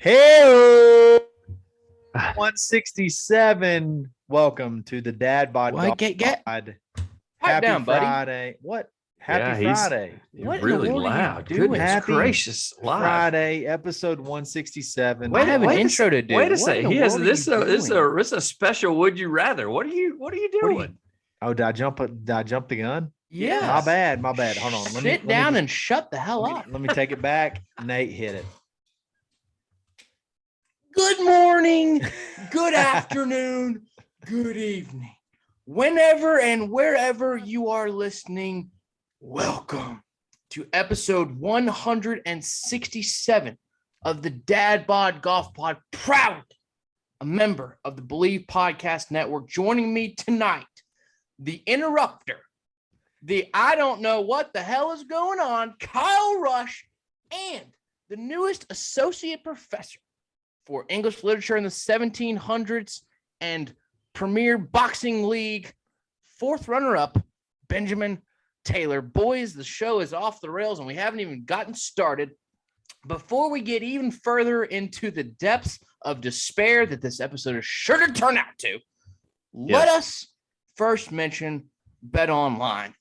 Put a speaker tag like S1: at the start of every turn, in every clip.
S1: Hey, 167. Welcome to the Dadbods.
S2: Well, get
S1: Happy
S2: down, buddy.
S1: Friday. What? Happy Friday.
S2: What
S3: really
S2: in the world are you
S3: loud.
S2: doing?
S3: Goodness
S1: Happy
S3: gracious, live.
S1: Friday, episode 167.
S2: I have an intro to do.
S3: Wait a
S2: What
S3: second.
S2: in the
S3: He has
S2: world are
S3: this.
S2: you
S3: This
S2: doing?
S3: is a special. Would you rather? What are you doing?
S1: Oh, did I jump the gun?
S2: Yes.
S1: My bad. Hold on.
S2: Sit down and shut the hell up.
S1: Let me take it back. Nate hit it.
S2: Good morning, good afternoon, good evening. Whenever and wherever you are listening, welcome to episode 167 of the Dadbod Golf Pod. Proud a member of the Believe Podcast Network. Joining me tonight, the interrupter, the I don't know what the hell is going on, Kyle Rush, and the newest associate professor for English literature in the 1700s and Premier Boxing League, fourth runner-up, Benjamin Taylor. Boys, the show is off the rails and we haven't even gotten started. Before we get even further into the depths of despair that this episode is sure to turn out to, let us first mention Bet Online.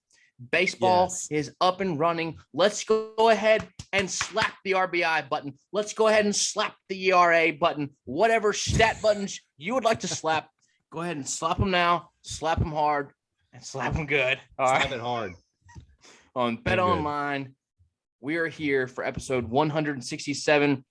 S2: Baseball is up and running. Let's go ahead and slap the RBI button. Let's go ahead and slap the ERA button. Whatever stat buttons you would like to slap, go ahead and slap them now, slap them hard, and slap them good. All right.
S1: Slap it hard.
S2: On Bet Online, we are here for episode 167.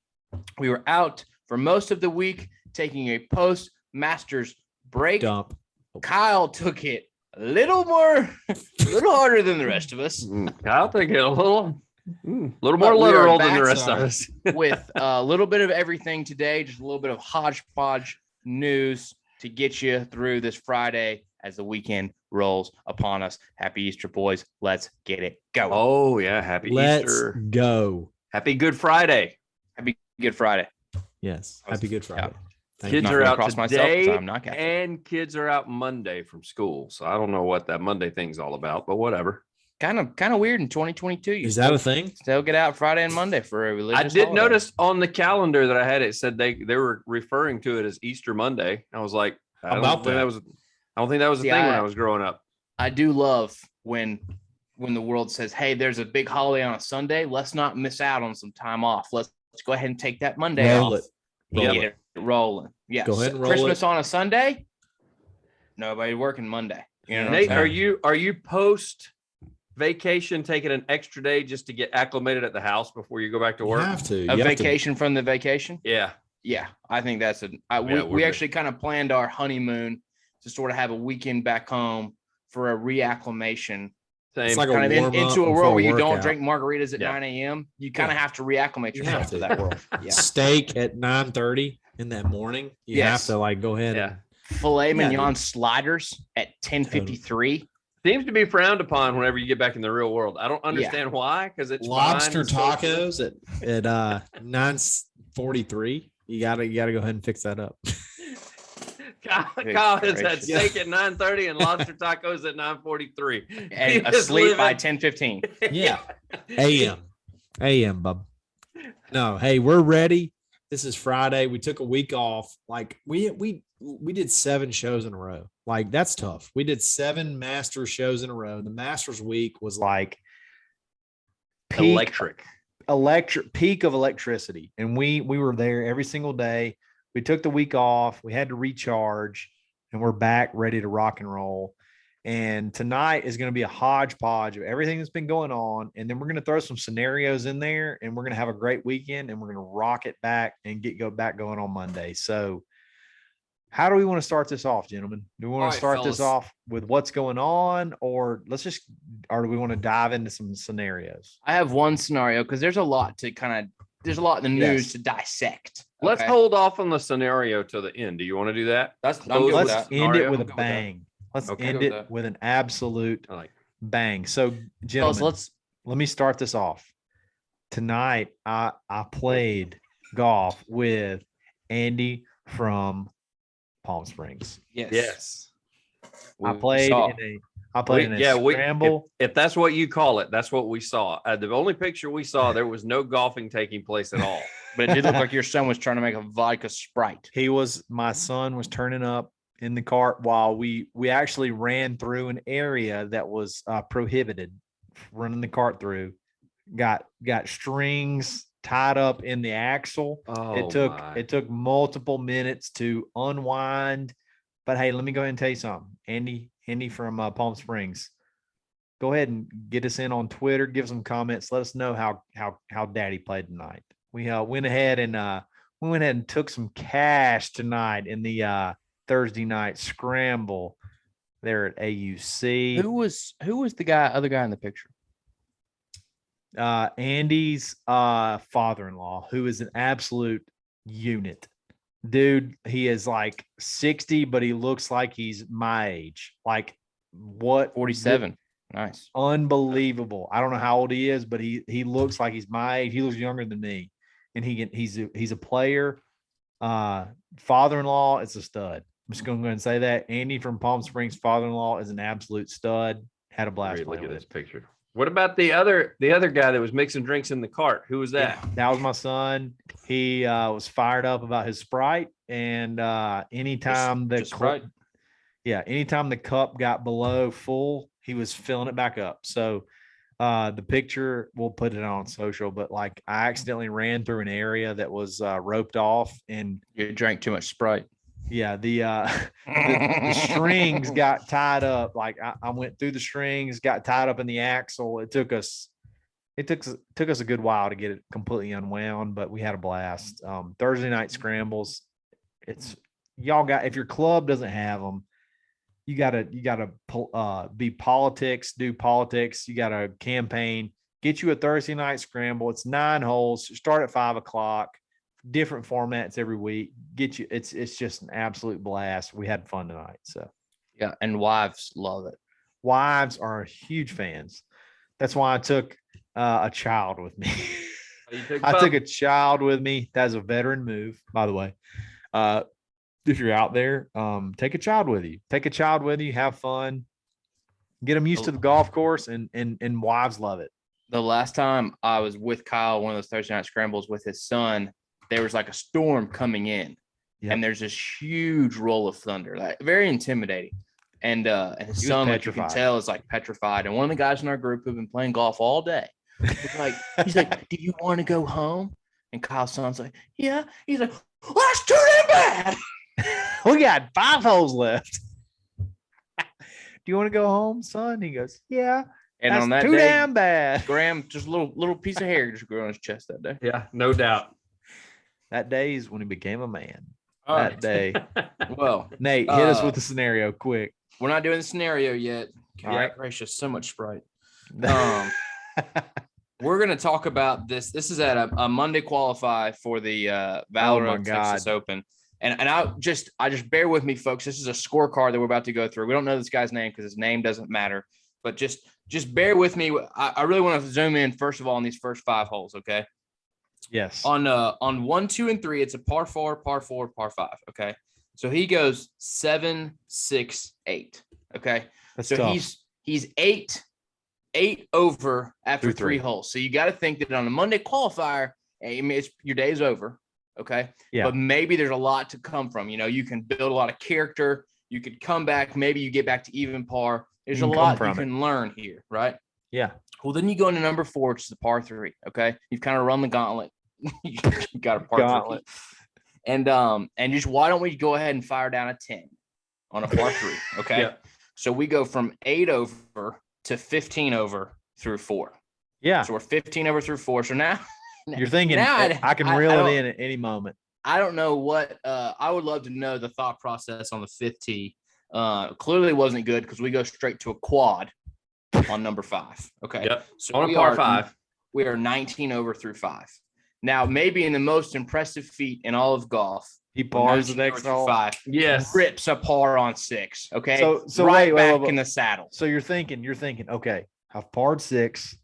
S2: We were out for most of the week taking a post-Masters break.
S1: Dump.
S2: Kyle took it a little harder than the rest of us.
S3: I'll take it a little more
S2: But we are
S3: literal than
S2: back,
S3: the rest of us.
S2: with a little bit of everything today, just a little bit of hodgepodge news to get you through this Friday as the weekend rolls upon us. Happy Easter, boys. Let's get it going.
S3: Oh yeah, happy Easter.
S1: Go.
S3: Happy Good Friday.
S2: Happy Good Friday.
S1: Yes. Happy Good Friday.
S3: Kids
S2: Not
S3: are
S2: gonna
S3: out
S2: cross myself 'cause
S3: today,
S2: I'm not Catholic.
S3: and kids are out Monday from school. So I don't know what that Monday thing's all about, but whatever.
S2: Kind of weird in 2022. You
S1: Is that a thing?
S2: still get out Friday and Monday for a religious
S3: I did
S2: holiday.
S3: notice on the calendar that I had, it said they were referring to it as Easter Monday. I was like, I don't think that was a
S2: See,
S3: thing when I was growing up.
S2: I do love when the world says, hey, there's a big holiday on a Sunday. Let's not miss out on some time off. Let's go ahead and take that Monday
S1: Roll
S2: off.
S1: it.
S2: and
S3: Roll
S2: get it rolling. Yeah.
S1: Go ahead and roll
S2: Christmas
S1: it.
S2: on a Sunday. Nobody working Monday. You know what I'm
S3: Nate,
S2: saying?
S3: are you post vacation taking an extra day just to get acclimated at the house before you go back to
S1: You
S3: work?
S1: have to.
S2: A
S1: You have to-
S2: vacation from the vacation?
S3: Yeah.
S2: Yeah, I think that's we
S3: we're
S2: actually kind of planned our honeymoon to sort of have a weekend back home for a reacclimation.
S3: Same.
S1: It's like
S2: Kind of
S1: warm-up
S2: into a
S1: before
S2: world where you don't
S1: workout.
S2: drink margaritas at
S3: Yeah.
S2: 9 a.m. You kind of have to reacclimate
S1: You
S2: yourself
S1: have
S2: to
S1: to.
S2: that world. Yeah.
S1: Steak at 9:30 in that morning. You
S2: Yes.
S1: have to like go ahead.
S3: Yeah.
S2: Filet
S1: Yeah,
S2: mignon
S1: dude.
S2: sliders at 10:53.
S3: Seems to be frowned upon whenever you get back in the real world. I don't understand why, because it's
S1: Lobster
S3: fine.
S1: tacos at 9:43. You gotta go ahead and fix that up.
S3: Kyle has had
S2: gracious.
S3: steak at 9:30 and lobster tacos at 9:43.
S2: And asleep by 10:15.
S1: Yeah. AM, bub. No, hey, we're ready. This is Friday. We took a week off. Like we did 7 shows in a row. Like that's tough. We did 7 Masters shows in a row. The Masters week was like
S3: Electric.
S1: peak of electricity. And we were there every single day. We took the week off. We had to recharge and we're back ready to rock and roll. And tonight is going to be a hodgepodge of everything that's been going on. And then we're going to throw some scenarios in there and we're going to have a great weekend and we're going to rock it back and go back going on Monday. So how do we want to start this off, gentlemen? Do we want
S2: All
S1: to
S2: right,
S1: start this
S2: fellas.
S1: off with what's going on or do we want to dive into some scenarios?
S2: I have one scenario because there's a lot in the news
S1: Yes.
S2: to dissect.
S3: Let's
S2: Okay?
S3: hold off on the scenario till the end. Do you want to do that?
S2: I'm
S3: Close
S2: good with
S1: Let's
S2: that.
S1: end it
S3: Scenario?
S1: with a
S2: I'm good with that.
S1: bang. Let's
S3: Okay.
S1: end
S2: Good with
S1: it
S2: that.
S1: with an absolute
S3: I like.
S1: bang. So,
S2: Fellas,
S1: gentlemen, let me start this off. Tonight, I played golf with Andy from Palm Springs.
S2: Yes.
S1: I
S2: We
S1: played
S2: saw.
S1: in a
S3: We
S1: scramble.
S3: if that's what you call it, that's what we saw. The only picture we saw, there was no golfing taking place at all.
S2: But it did look like your son was trying to make a vodka Sprite.
S1: My son was turning up in the cart while we actually ran through an area that was prohibited running the cart through. Got strings tied up in the axle.
S3: Oh,
S1: it took multiple minutes to unwind. But hey, let me go ahead and tell you something. Andy from Palm Springs, go ahead and get us in on Twitter. Give some comments. Let us know how Daddy played tonight. We went ahead and took some cash tonight in the Thursday night scramble there at AUC.
S2: Who was the other guy in the picture?
S1: Andy's father-in-law, who is an absolute unit. Dude, he is like 60, but he looks like he's my age. Like what?
S2: 47. Nice.
S1: Unbelievable. I don't know how old he is, but he looks like he's my age. He looks younger than me. And he's a player. Father-in-law is a stud. I'm just going to go ahead and say that. Andy from Palm Springs, father-in-law, is an absolute stud. Had a blast.
S3: Look at this picture. What about the other guy that was mixing drinks in the cart? Who was that?
S1: Yeah, that was my son. He was fired up about his Sprite, and anytime the cup got below full, he was filling it back up. So the picture, we'll put it on social, but like I accidentally ran through an area that was roped off, and
S2: you drank too much Sprite.
S1: Yeah, the strings got tied up. Like I went through the strings, got tied up in the axle. It took us a good while to get it completely unwound, but we had a blast. Thursday night scrambles. If your club doesn't have them, you gotta do politics. You gotta campaign. Get you a Thursday night scramble. It's 9 holes. Start at 5:00. Different formats every week. It's just an absolute blast. We had fun tonight. So
S2: yeah, and wives love it.
S1: Wives are huge fans. That's why I took a child with me. I took a child with me. That's a veteran move, by the way. If you're out there, take a child with you. Have fun. Get them used to the golf course, and wives love it.
S2: The last time I was with Kyle, one of those Thursday night scrambles with his son, there was like a storm coming in, and there's this huge roll of thunder, like very intimidating. And his son, like you can tell, is like petrified. And one of the guys in our group who've been playing golf all day, he's like, "Do you want to go home?" And Kyle's son's like, "Yeah." He's like, "Let's do that bad."
S1: We got 5 holes left. Do you want to go home, son? He goes, "Yeah."
S2: And
S1: that's
S2: on that
S1: too
S2: day,
S1: damn bad.
S2: Graham, just a little piece of hair just grew on his chest that day.
S3: Yeah, no doubt.
S1: That day is when he became a man.
S2: All
S1: that
S2: right.
S1: Day.
S2: Well,
S1: Nate, hit us with the scenario quick.
S2: We're not doing the scenario yet. God gracious, so much Sprite. We're going to talk about this. This is at a Monday qualify for the Valor Texas Open. And I just bear with me, folks. This is a scorecard that we're about to go through. We don't know this guy's name because his name doesn't matter. But just bear with me. I really want to zoom in, first of all, on these first 5 holes, okay?
S1: Yes.
S2: On 1, 2, and 3, it's a par 4, par 4, par 5. Okay. So he goes 7, 6, 8. Okay.
S1: That's
S2: so
S1: tough.
S2: he's 8 over after
S1: Through
S2: 3 holes. So you got to think that on a Monday qualifier, I mean, your day's over. Okay.
S1: Yeah.
S2: But maybe there's a lot to come from. You can build a lot of character. You could come back. Maybe you get back to even par. There's a lot you can learn here, right?
S1: Yeah.
S2: Well, then you go into number 4, which is the par 3. Okay. You've kind of run the gauntlet. You got a par gauntlet. 3. And just why don't we go ahead and fire down a 10 on a par 3? Okay.
S3: Yeah.
S2: So we go from 8 over to 15 over through 4.
S1: Yeah.
S2: So we're 15 over through 4. So now
S1: you're thinking I can reel it in at any moment.
S2: I don't know what I would love to know the thought process on the 5th tee. Clearly wasn't good because we go straight to a quad on number 5. Okay.
S3: Yep.
S2: So
S3: on a par 5.
S2: We are 19 over through 5. Now, maybe in the most impressive feat in all of golf,
S1: he pars the next hole.
S2: 5.
S3: Yes.
S2: Rips a par on 6. Okay.
S1: So
S2: right
S1: wait,
S2: back in the saddle.
S1: So you're thinking, okay, I've parred 6.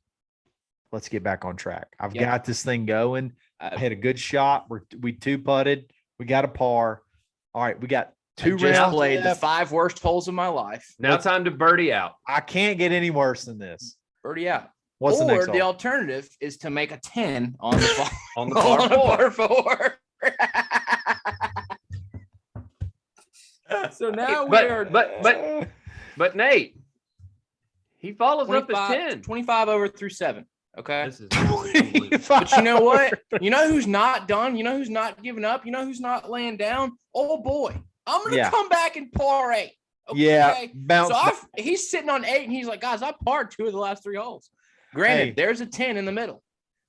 S1: Let's get back on track. I've got this thing going. I had a good shot. We 2-putted. We got a par. All right. We got 2 rounds.
S2: Played the 5 worst holes of my life.
S3: Now time to birdie out.
S1: I can't get any worse than this.
S2: Birdie out.
S1: What's the next hole?
S2: The alternative is to make a 10 on the
S3: on the par
S2: 4. So now
S3: but Nate, he follows up his 10.
S2: 25 over through 7. Okay.
S3: This is
S2: But you know what? You know who's not done? You know who's not giving up? You know who's not laying down? Oh boy. I'm gonna come back and par 8. Okay?
S1: Yeah.
S2: So he's sitting on 8 and he's like, guys, I parred 2 of the last 3 holes. Granted, there's a 10 in the middle.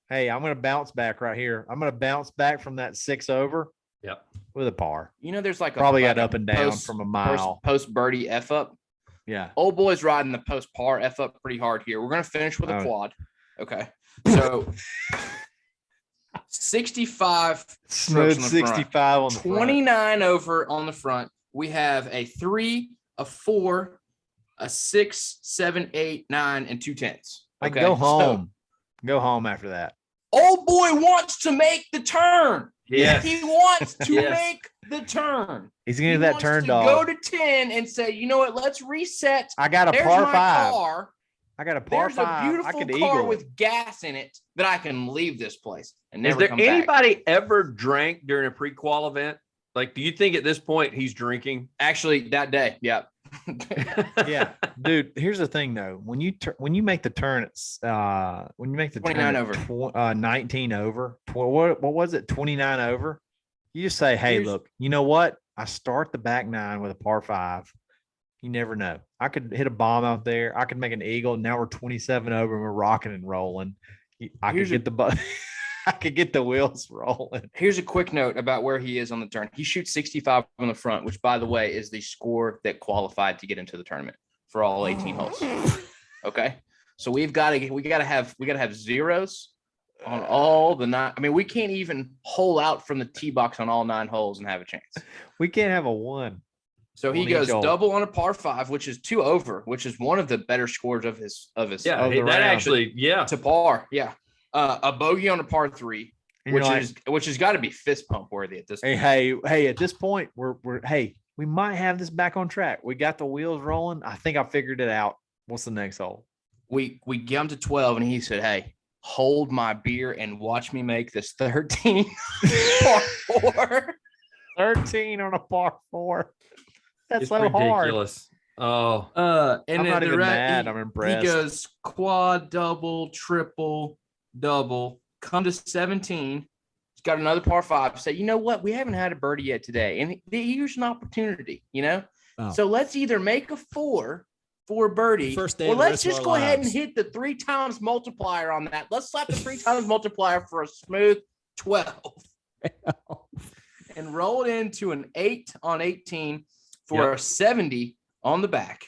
S1: Hey, I'm gonna bounce back right here. I'm gonna bounce back from that 6 over.
S3: Yep.
S1: With a par.
S2: You know, there's
S1: probably got up and down from a mile.
S2: Post birdie F up.
S1: Yeah.
S2: Old boy's riding the post par F up pretty hard here. We're gonna finish with a quad. Okay. So 65
S1: smooth 65 on the
S2: 29 over on the front. We have a 3, a 4, a 6, 7, 8, 9, and 2 10s.
S1: Okay. Go home. Go home after that.
S2: Old boy wants to make the turn.
S3: Yes.
S2: He wants to make the turn.
S1: He's gonna get that turn, dog.
S2: Go to 10 and say, you know what? Let's reset.
S1: I got a par 5.
S2: Car.
S1: I got a par 5.
S2: There's a beautiful car with gas in it that I can leave this place and never come back.
S3: Has there anybody ever drank during a pre-qual event? Like, do you think at this point he's drinking?
S2: Actually, that day, yeah.
S1: Yeah, dude. Here's the thing, though. When you make the turn, it's
S2: 29 over,
S1: 19 over. What was it? 29 over. You just say, hey, look, you know what? I start the back 9 with a par 5. You never know. I could hit a bomb out there. I could make an eagle. Now we're 27 over and we're rocking and rolling. I could get the wheels rolling.
S2: Here's a quick note about where he is on the turn. He shoots 65 on the front, which, by the way, is the score that qualified to get into the tournament for all 18 holes. Okay, so we got to have zeros on all the 9. I mean, we can't even hole out from the tee box on all 9 holes and have a chance.
S1: We can't have a 1.
S2: So he goes double on a par 5, which is 2 over, which is one of the better scores of his.
S3: Yeah, that actually,
S2: to par. Yeah. A bogey on a par 3, which has got to be fist pump worthy at this point.
S1: Hey, at this point, we might have this back on track. We got the wheels rolling. I think I figured it out. What's the next hole?
S2: We get him to 12, and he said, hey, hold my beer and watch me make this 13 par 4.
S1: 13 on a par 4. That's
S3: it's
S1: so
S3: ridiculous.
S1: Hard.
S2: And
S1: I'm not even mad. I'm impressed.
S2: He goes quad, double, triple, double, come to 17. He's got another par 5. Say, you know what? We haven't had a birdie yet today. And here's an opportunity, you know? Oh. So let's either make a 4 for a birdie, or let's just go ahead and hit the 3 times multiplier on that. Let's slap the 3 times multiplier for a smooth 12 and roll it into an 8 on 18 for a 70 on the back.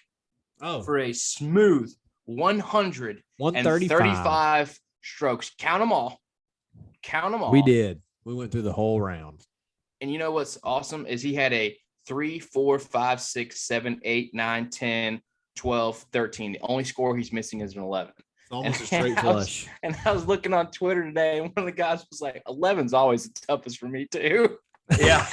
S2: For a smooth 135 strokes. Count them all.
S4: We did. We went through the whole round.
S2: And you know what's awesome is he had a 3, 4, 5, 6, 7, 8, 9, 10, 12, 13. The only score he's missing is an 11.
S4: It's almost a straight flush.
S2: And I was looking on Twitter today, and one of the guys was like, 11's always the toughest for me too.
S3: Yeah.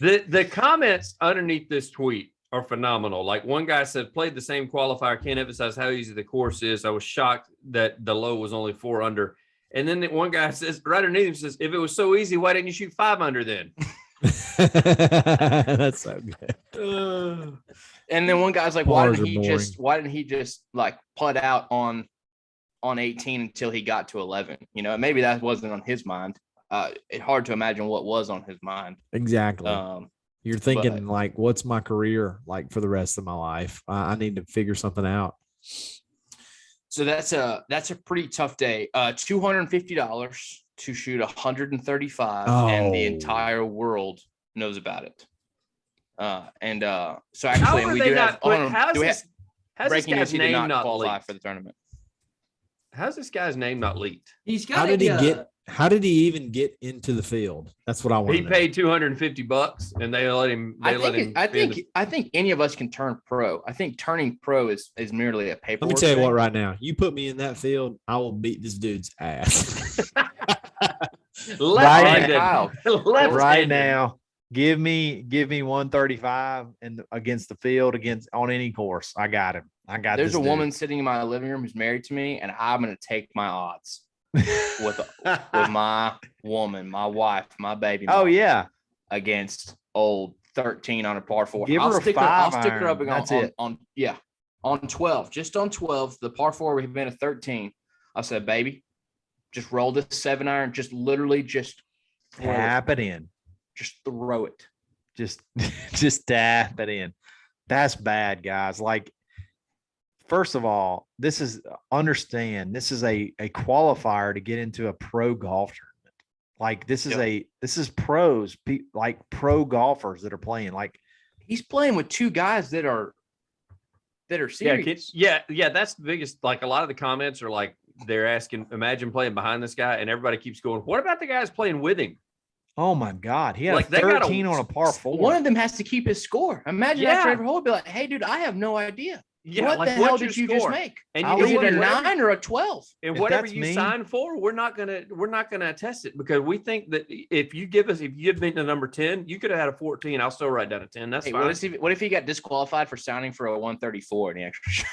S3: The comments underneath this tweet are phenomenal. Like one guy said, played the same qualifier. Can't emphasize how easy the course is. I was shocked that the low was only 4 under. And then one guy says, right underneath him says, if it was so easy, why didn't you shoot 5 under then?
S4: That's so good.
S2: And then one guy's like, why didn't he just like putt out on 18 until he got to 11? You know, maybe that wasn't on his mind. It's hard to imagine what was on his mind.
S4: Exactly. You're thinking like, what's my career like for the rest of my life? I need to figure something out.
S2: So that's a pretty tough day. $250 to shoot 135, and the entire world knows about it. So actually, we do have. Breaking news: he did not qualify for the tournament.
S3: How's this guy's name not leaked?
S2: He's got.
S4: How did he even get into the field? That's what I want.
S3: He paid $250, and they let him.
S2: I think any of us can turn pro. I think turning pro is merely a paperwork.
S4: Let me tell you what. Right now, you put me in that field, I will beat this dude's ass.
S1: Right now, Give me 135 and against the field on any course. I got him. I got
S2: There's
S1: this
S2: a
S1: dude.
S2: woman sitting in my living room who's married to me, and I'm gonna take my odds with my woman, my wife, my baby.
S1: Oh
S2: mom
S1: yeah.
S2: Against old 13 on a par 4.
S1: Give her a five
S2: I'll stick her up
S1: iron. That's it.
S2: on 12. Just on 12, the par 4 we've been at 13. I said, baby, just roll this 7 iron. Just literally just
S1: tap it in.
S2: Just throw it.
S1: Just tap it in. That's bad, guys. Like, first of all, this is a qualifier to get into a pro golf tournament. Like this is pros, like pro golfers that are playing. Like
S2: he's playing with 2 guys that are serious.
S3: Yeah, that's the biggest. Like a lot of the comments are like they're asking, imagine playing behind this guy, and everybody keeps going, what about the guys playing with him?
S1: Oh my God, he had
S3: like
S1: a 13 on a par 4.
S2: One of them has to keep his score. Imagine after every hole, be like, hey, dude, I have no idea.
S3: Yeah,
S2: what
S3: like,
S2: the hell did you just make?
S3: And
S2: was it a 9 or a 12?
S3: And whatever you sign for, we're not gonna test it because we think that if you give me the number 10, you could have had a 14. I'll still write down a 10. That's fine.
S2: What if he got disqualified for signing for a 134 in the extra show?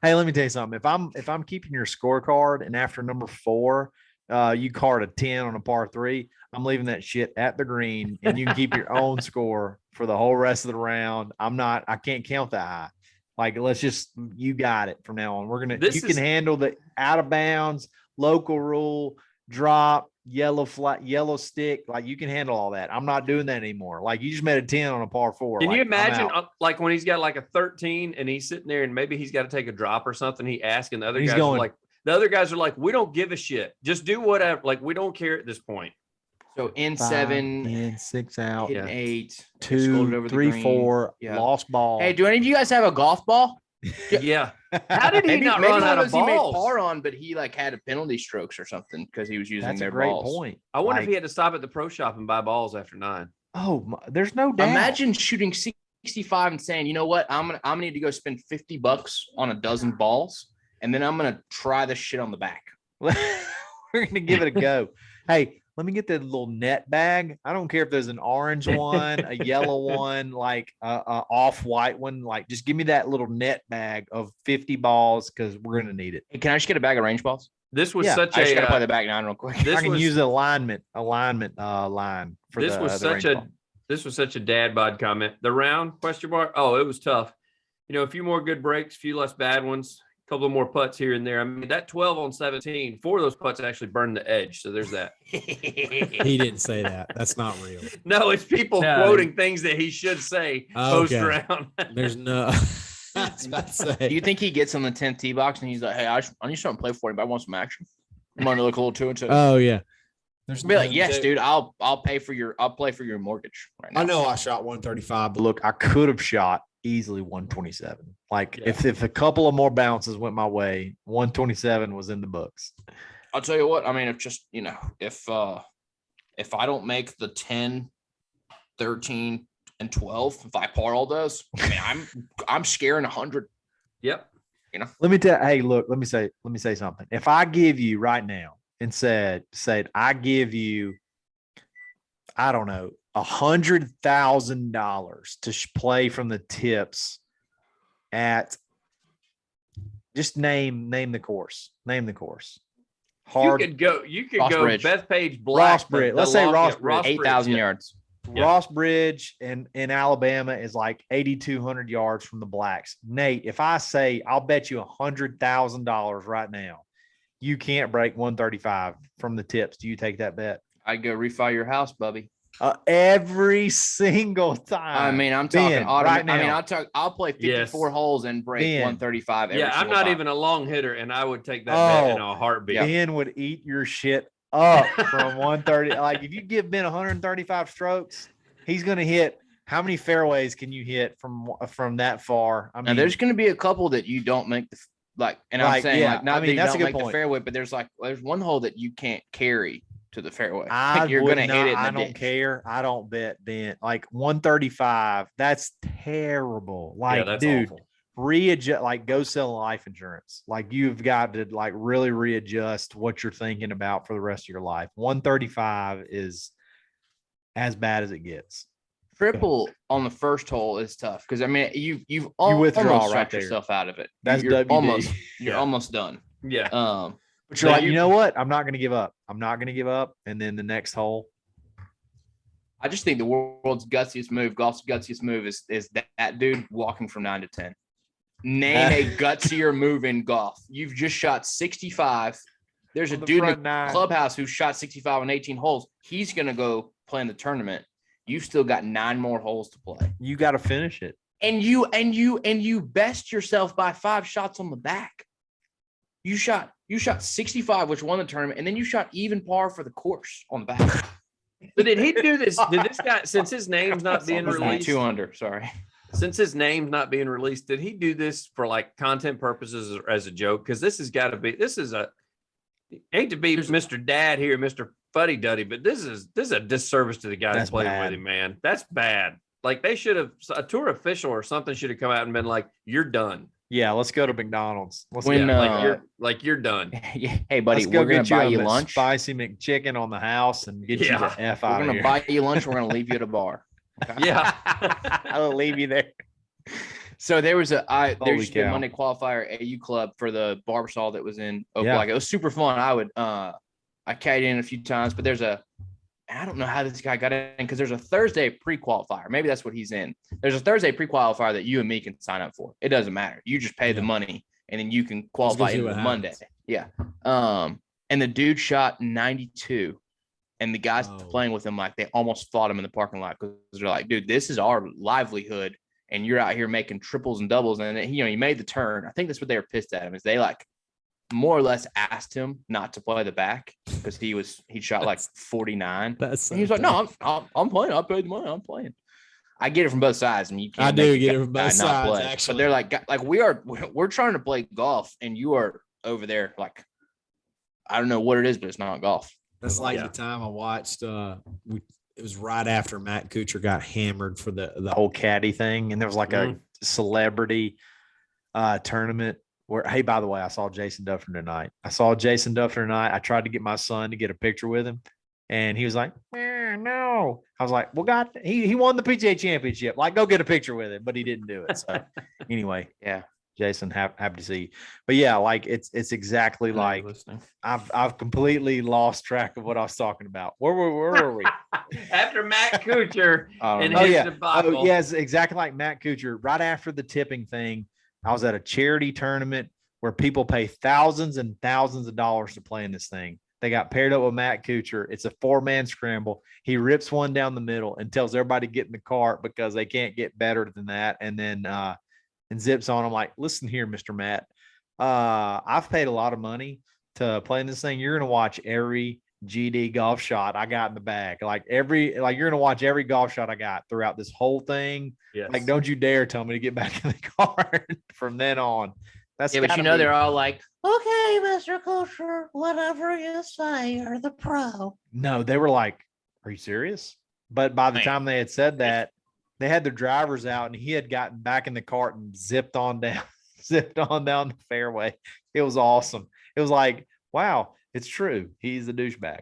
S1: Hey, let me tell you something. If I'm keeping your scorecard and after number 4, you card a 10 on a par 3, I'm leaving that shit at the green, and you can keep your own score for the whole rest of the round. I can't count that high. Like, you got it from now on. You can handle the out of bounds, local rule, drop, yellow flag, yellow stick. Like, you can handle all that. I'm not doing that anymore. Like, you just made a 10 on a par 4.
S3: Can you imagine like when he's got like a 13 and he's sitting there and maybe he's got to take a drop or something, he asks, and the other guys are like, we don't give a shit. Just do whatever. Like, we don't care at this point.
S2: So in 7,
S1: in 6 out,
S2: in 8,
S1: 2, 3, 4, lost ball.
S2: Hey, do any of you guys have a golf ball?
S3: Yeah. How did he not run out of balls?
S2: He made par on, but he like had a penalty strokes or something because he was using their balls.
S1: That's a great point.
S3: I wonder if he had to stop at the pro shop and buy balls after 9.
S1: Oh, there's no doubt.
S2: Imagine shooting 65 and saying, you know what, I'm gonna need to go spend $50 on a dozen balls, and then I'm gonna try this shit on the back.
S1: We're gonna give it a go. Hey, let me get that little net bag. I don't care if there's an orange one, a yellow one, like a off-white one. Like, just give me that little net bag of 50 balls because we're gonna need it.
S2: Hey, can I just get a bag of range balls?
S3: This was I
S2: just gotta play the back 9 real quick.
S1: I can use the alignment line for
S3: this. This was such a dad bod comment. The round ? Oh, it was tough. A few more good breaks, a few less bad ones. Couple of more putts here and there. I mean, that 12 on 17, 4 of those putts actually burned the edge. So there's that.
S4: He didn't say that. That's not real.
S3: No, it's people quoting things that he should say post round.
S4: There's no. I was about to say.
S2: Do you think he gets on the 10th tee box and he's like, hey, I need something to play for him, but I want some action. I'm going to look a little 2 and 2.
S4: Oh yeah.
S2: There's be like, yes, dude, I'll play for your mortgage right now.
S4: I know I shot 135, but
S1: look, I could have shot easily 127. Like, if a couple of more bounces went my way, 127 was in the books.
S2: I'll tell you what, I mean, if I don't make the 10, 13, and 12, if I par all those, I mean, I'm scaring 100.
S3: Yep.
S1: Let me say something. If I give you right now and said I give you, I don't know, $100,000 to play from the tips at, just name the course. Hard.
S3: You could go
S2: Bridge.
S3: Bethpage Black.
S1: Ross Bridge. Let's say Ross Bridge.
S2: 8,000 yards.
S3: Yeah.
S1: Ross Bridge in Alabama is like 8,200 yards from the Blacks. Nate, if I say I'll bet you $100,000 right now, you can't break 135 from the tips, do you take that bet?
S2: I'd go refi your house, Bubby.
S1: Every single time.
S2: I mean, I'm talking
S1: right now.
S2: I mean, I'll play 54 holes and break 135.
S3: Yeah, I'm not even a long hitter, and I would take that bet in a heartbeat.
S1: Ben would eat your shit up from 130. Like, if you give Ben 135 strokes, he's going to hit. How many fairways can you hit from that far? I mean,
S2: now there's going to be a couple that you don't make I'm saying not that you don't make the fairway, but there's one hole that you can't carry to the fairway. You're going to hit it.
S1: I don't care. I don't bet Ben. Like 135. That's terrible. Like,
S3: that's
S1: dude,
S3: awful.
S1: Readjust. Like, go sell life insurance. Like, you've got to like really readjust what you're thinking about for the rest of your life. 135 is as bad as it gets.
S2: Triple on the first hole is tough because I mean you've
S1: You
S2: almost
S1: withdraw right
S2: shot
S1: there.
S2: yourself out of it.
S1: That's
S2: you're
S1: WD.
S2: almost
S3: Yeah.
S2: almost done.
S3: Yeah.
S1: But you're like, you know what? I'm not going to give up. I'm not going to give up. And then the next hole.
S2: I just think the world's gutsiest move, golf's gutsiest move is that dude walking from 9 to 10. Name a gutsier move in golf. You've just shot 65. There's a dude in the clubhouse who shot 65 on 18 holes. He's going to go play in the tournament. You've still got 9 more holes to play.
S1: You got to finish it.
S2: And you best yourself by 5 shots on the back. You shot 65, which won the tournament, and then you shot even par for the course on the back.
S3: But did he do this? Did this guy, since his name's not being released,
S2: 2 under, sorry.
S3: Since his name's not being released, did he do this for like content purposes or as a joke? Because this has got to be, hate to be Mr. Dad here, Mr. Fuddy Duddy, but this is a disservice to the guy that's playing with him, man. That's bad. Like they should have, a tour official or something should have come out and been like, "You're done."
S1: Yeah, let's go to McDonald's.
S3: You're done.
S2: Hey, buddy,
S1: we're
S2: going to buy you
S1: a
S2: lunch.
S1: Spicy McChicken on the house and get you the F out of here.
S2: We're going to buy you lunch. We're going to leave you at a bar.
S3: Okay? Yeah.
S2: I'll leave you there. So there was a Monday qualifier AU club for the Barbasol that was in Oklahoma. Yeah. It was super fun. I caddied in a few times, but I don't know how this guy got in because there's a Thursday pre-qualifier. Maybe that's what he's in. There's a Thursday pre-qualifier that you and me can sign up for. It doesn't matter. You just pay the money and then you can qualify into Monday. Yeah. And the dude shot 92 and the guys playing with him, like they almost fought him in the parking lot because they're like, dude, this is our livelihood. And you're out here making triples and doubles. And he made the turn. I think that's what they were pissed at him is they like more or less asked him not to play the back because he shot like 49. And he was like, no, I'm playing. I paid the money. I'm playing. I get it from both sides. I mean, you can't.
S4: I do get it from both sides, actually.
S2: But they're like we're trying to play golf, and you are over there like, I don't know what it is, but it's not golf.
S4: That's like the time I watched. It was right after Matt Kuchar got hammered for the
S1: whole caddy thing, and there was like a celebrity tournament. Where, hey, by the way, I saw Jason Duffner tonight. I tried to get my son to get a picture with him, and he was like, no. I was like, well, God, he won the PGA Championship. Like, go get a picture with him, but he didn't do it. So, anyway, yeah, Jason, happy to see you. But yeah, like it's exactly like I've completely lost track of what I was talking about. Where were we?
S3: After Matt Kuchar and
S1: his
S3: debacle.
S1: Oh, yes, exactly like Matt Kuchar. Right after the tipping thing. I was at a charity tournament where people pay thousands and thousands of dollars to play in this thing. They got paired up with Matt Kuchar. It's a 4-man scramble. He rips one down the middle and tells everybody to get in the cart because they can't get better than that. And then and zips on. I'm like, listen here, Mr. Matt. I've paid a lot of money to play in this thing. You're going to watch every GD golf shot I got in the bag. You're going to watch every golf shot I got throughout this whole thing.
S3: Yes.
S1: Like, don't you dare tell me to get back in the car from then on. That's
S2: but they're all like, okay, Mr. Kuchar, whatever you say, you're the pro.
S1: No, they were like, are you serious? But by the time they had said that, they had their drivers out and he had gotten back in the cart and zipped on down the fairway. It was awesome. It was like, wow, it's true. He's a douchebag.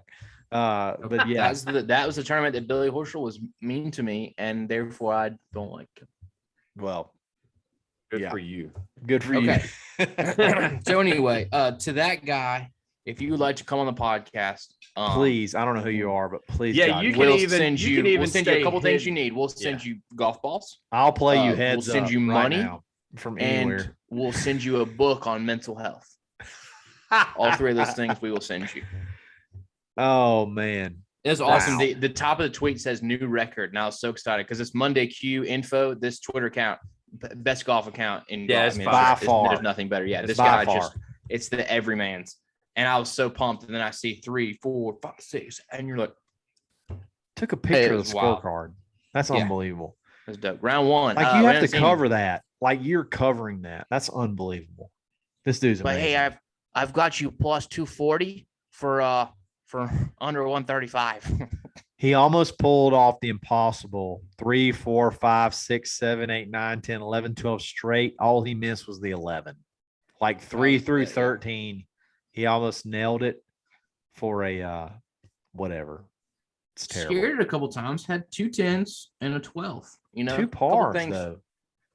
S1: But yeah,
S2: that was the tournament that Billy Horschel was mean to me, and therefore I don't like him.
S1: Well,
S3: good for you.
S1: Good for you.
S2: So anyway, to that guy, if you would like to come on the podcast,
S1: please. I don't know who you are, but please.
S3: Yeah,
S1: God,
S3: we'll
S2: send you a couple things you need. We'll send you golf balls.
S1: I'll play you heads.
S2: We'll send you money
S1: right from anywhere.
S2: And we'll send you a book on mental health. All 3 of those things we will send you.
S1: Oh man,
S2: it's awesome. The top of the tweet says new record. And I was so excited because it's Monday Q info. This Twitter account, best golf account in golf.
S1: It's by far.
S2: There's nothing better. Yeah,
S1: it's
S2: this guy it's the everyman's. And I was so pumped. And then I see 3, 4, 5, 6, and you're like,
S1: took a picture of the scorecard. That's unbelievable.
S2: That's dope. Round 1.
S1: Like you have to cover that. Like you're covering that. That's unbelievable. This dude's amazing.
S2: But hey, I've got you plus 240 for under 135.
S1: He almost pulled off the impossible 3, 4, 5, 6, 7, 8, 9, 10, 11, 12 straight. All he missed was the 11. Like 3 through 13. He almost nailed it for a whatever. It's terrible.
S2: Scared it a couple times. Had 2 10s and a 12. You know,
S1: 2
S2: couple
S1: pars
S2: things.
S1: though.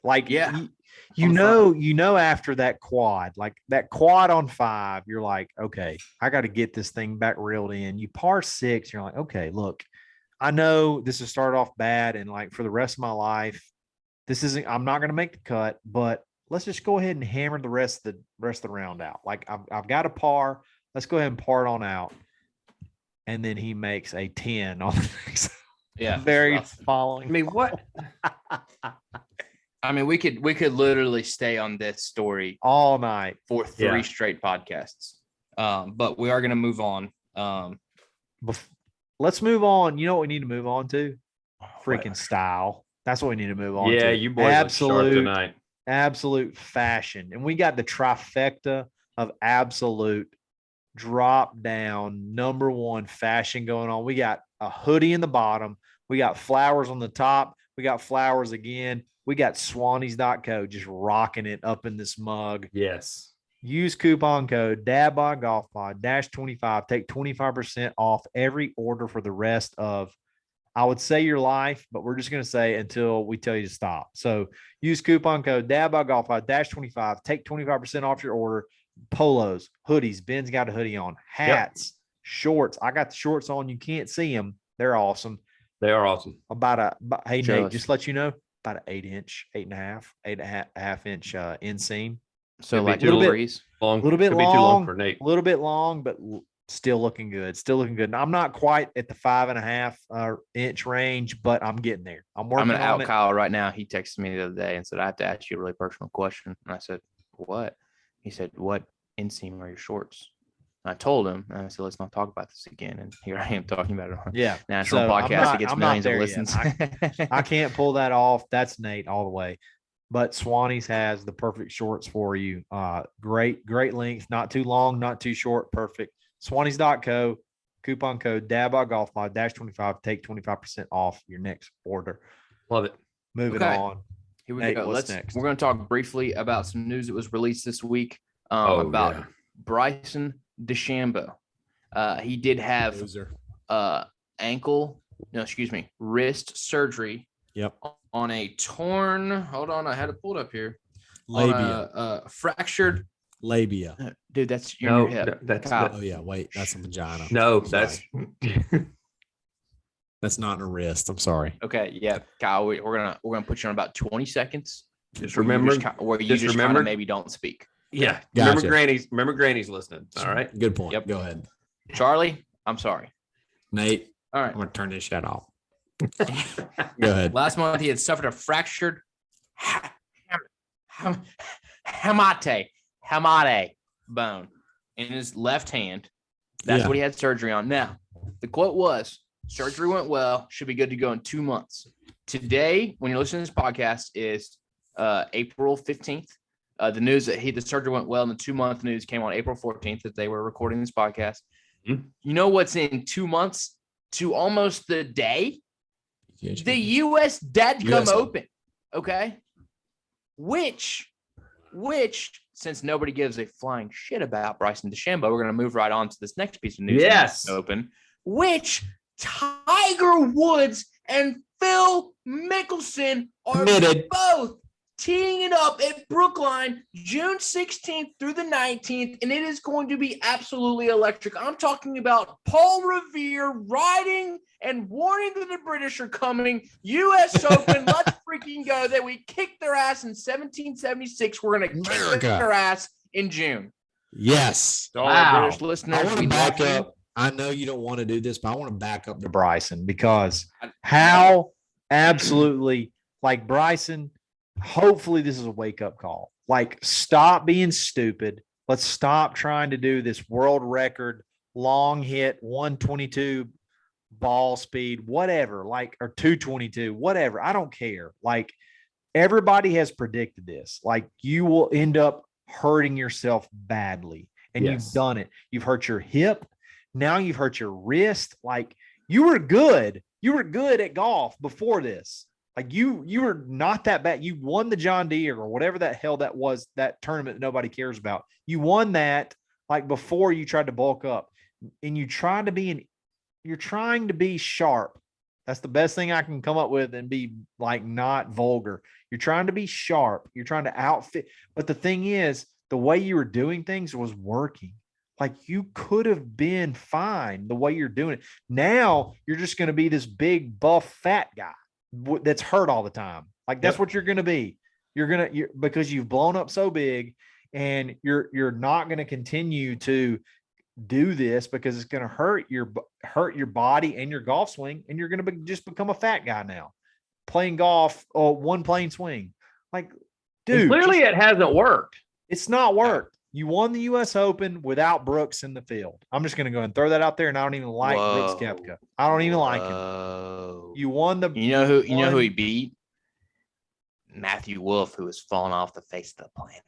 S1: Like
S2: Yeah.
S1: you
S2: On the
S1: know, after that quad on 5, you're like, okay, I got to get this thing back reeled in. You par 6, you're like, okay, look, I know this has started off bad, and like for the rest of my life, I'm not going to make the cut, but let's just go ahead and hammer the rest of the round out. Like I've got a par. Let's go ahead and par it on out. And then he makes a 10 on the next.
S2: Yeah,
S1: very
S2: rough.
S1: following.
S3: I mean, what?
S2: I mean, we could literally stay on this story
S1: all night
S2: for 3 straight podcasts. But we are going to move on.
S1: Let's move on. You know what we need to move on to? Freaking style. That's what we need to move on to.
S3: Yeah, you boys look sharp tonight.
S1: Absolute fashion. And we got the trifecta of absolute drop down number 1 fashion going on. We got a hoodie in the bottom. We got flowers on the top. We got flowers again. We got Swannies.co just rocking it up in this mug.
S3: Yes.
S1: Use coupon code DadbodGolfPod -25. Take 25% off every order for the rest of, I would say, your life, but we're just going to say until we tell you to stop. So use coupon code DadbodGolfPod -25. Take 25% off your order. Polos, hoodies. Ben's got a hoodie on. Hats, shorts. I got the shorts on. You can't see them. They're awesome.
S3: They are awesome.
S1: Hey,
S2: Show
S1: Nate,
S2: us.
S1: just let you know, about an 8-inch, 8.5 inch inseam.
S2: So
S3: Could be
S2: like
S3: too
S2: little
S1: bit-
S2: breeze.
S3: Long.
S1: A little bit
S3: Could be
S1: long,
S3: too long for Nate.
S1: a little bit long, but still looking good. Still looking good. And I'm not quite at the 5.5 inch range, but I'm getting there. I'm working
S2: I'm going to
S1: on
S2: out
S1: it.
S2: Kyle right now. He texted me the other day and said, I have to ask you a really personal question. And I said, what? He said, what inseam are your shorts? And I told him, and I said, let's not talk about this again. And here I am talking about it on
S1: Yeah.
S2: national
S1: So
S2: podcast that gets
S1: I'm not
S2: millions of
S1: there yet.
S2: listens.
S1: I can't pull that off. That's Nate all the way. But Swannies has the perfect shorts for you. Great length, not too long, not too short, perfect. Swannies.co, coupon code DadbodGolfPod -25. Take 25% off your next order.
S3: Love it.
S1: Moving
S2: Okay.
S1: on.
S2: Here we
S1: Nate,
S2: go.
S1: what's next?
S2: We're going to talk briefly about some news that was released this week about
S3: yeah.
S2: Bryson DeChambeau. He did have
S4: Loser.
S2: wrist surgery
S4: Yep.
S2: on a torn. Hold on, I had it pulled up here.
S4: Labia.
S2: On a fractured.
S4: Labia.
S2: Dude, that's your
S3: No,
S2: hip.
S3: that's
S2: Kyle.
S4: Oh yeah. Wait, that's a vagina.
S3: No,
S4: I'm
S3: that's
S4: sorry. That's not in a wrist. I'm sorry.
S2: Okay, yeah, Kyle, we're gonna put you on about 20 seconds.
S3: just
S2: where you
S3: remember.
S2: where you
S3: just
S2: just
S3: remember-
S2: kind of maybe don't speak.
S3: Yeah.
S4: Gotcha.
S3: Remember Granny's listening. All right.
S4: Good point.
S2: Yep.
S4: Go ahead,
S2: Charlie, I'm sorry.
S4: Nate.
S2: All
S4: I'm
S2: right.
S4: gonna turn this shit off. Go ahead.
S2: Last month, he had suffered a fractured hamate bone in his left hand. That's
S4: Yeah.
S2: what he had surgery on. Now, the quote was, surgery went well, should be good to go in 2 months. Today, when you're listening to this podcast, is April 15th. The news that the surgery went well and the 2-month news came on April 14th that they were recording this podcast.
S3: Mhm.
S2: You know what's in 2 months to almost the day? The U.S. Dadgum
S4: US
S2: Open, okay? Which, since nobody gives a flying shit about Bryson DeChambeau, we're going to move right on to this next piece of news.
S3: Yes.
S2: Open, which Tiger Woods and Phil Mickelson are
S4: Committed.
S2: both teeing it up at Brookline June 16th through the 19th, and it is going to be absolutely electric. I'm talking about Paul Revere riding and warning that the British are coming. U.S. Open, let's freaking go. That we kicked their ass in 1776. We're going to kick
S4: America.
S2: their ass in June.
S4: Yes.
S2: To all
S3: Wow.
S2: our British
S4: I
S2: listeners,
S4: want
S2: we
S4: to back
S2: love you.
S4: up. I know you don't want to do this, but I want to back up
S1: To
S4: the
S1: Bryson, because how absolutely, like, Bryson, hopefully this is a wake-up call. Like, stop being stupid. Let's stop trying to do this world record long hit 122 ball speed, whatever, like, or 222, whatever. I don't care. Like, everybody has predicted this. Like, you will end up hurting yourself badly, and
S3: Yes.
S1: you've done it. You've hurt your hip. Now you've hurt your wrist. Like, you were good. You were good at golf before this. Like, you were not that bad. You won the John Deere or whatever that hell that was, that tournament that nobody cares about. You won that, like, before you tried to bulk up, and you tried to be an you're trying to be sharp. That's the best thing I can come up with and be like not vulgar. You're trying to be sharp. You're trying to outfit. But the thing is, the way you were doing things was working. Like you could have been fine the way you're doing it. Now you're just going to be this big buff fat guy that's hurt all the time. Like that's what you're going to be. You're because you've blown up so big, and you're not going to continue to do this because it's going to hurt your body and your golf swing, and you're going to just become a fat guy now playing golf one plane swing. Like, dude,
S3: and clearly it hasn't worked.
S1: It's not worked. You won the US Open without Brooks in the field. I'm just going to go and throw that out there, and I don't even like Brooks Koepka. I don't even like him. You won the.
S2: You know who he beat? Matthew Wolff, who has fallen off the face of the planet.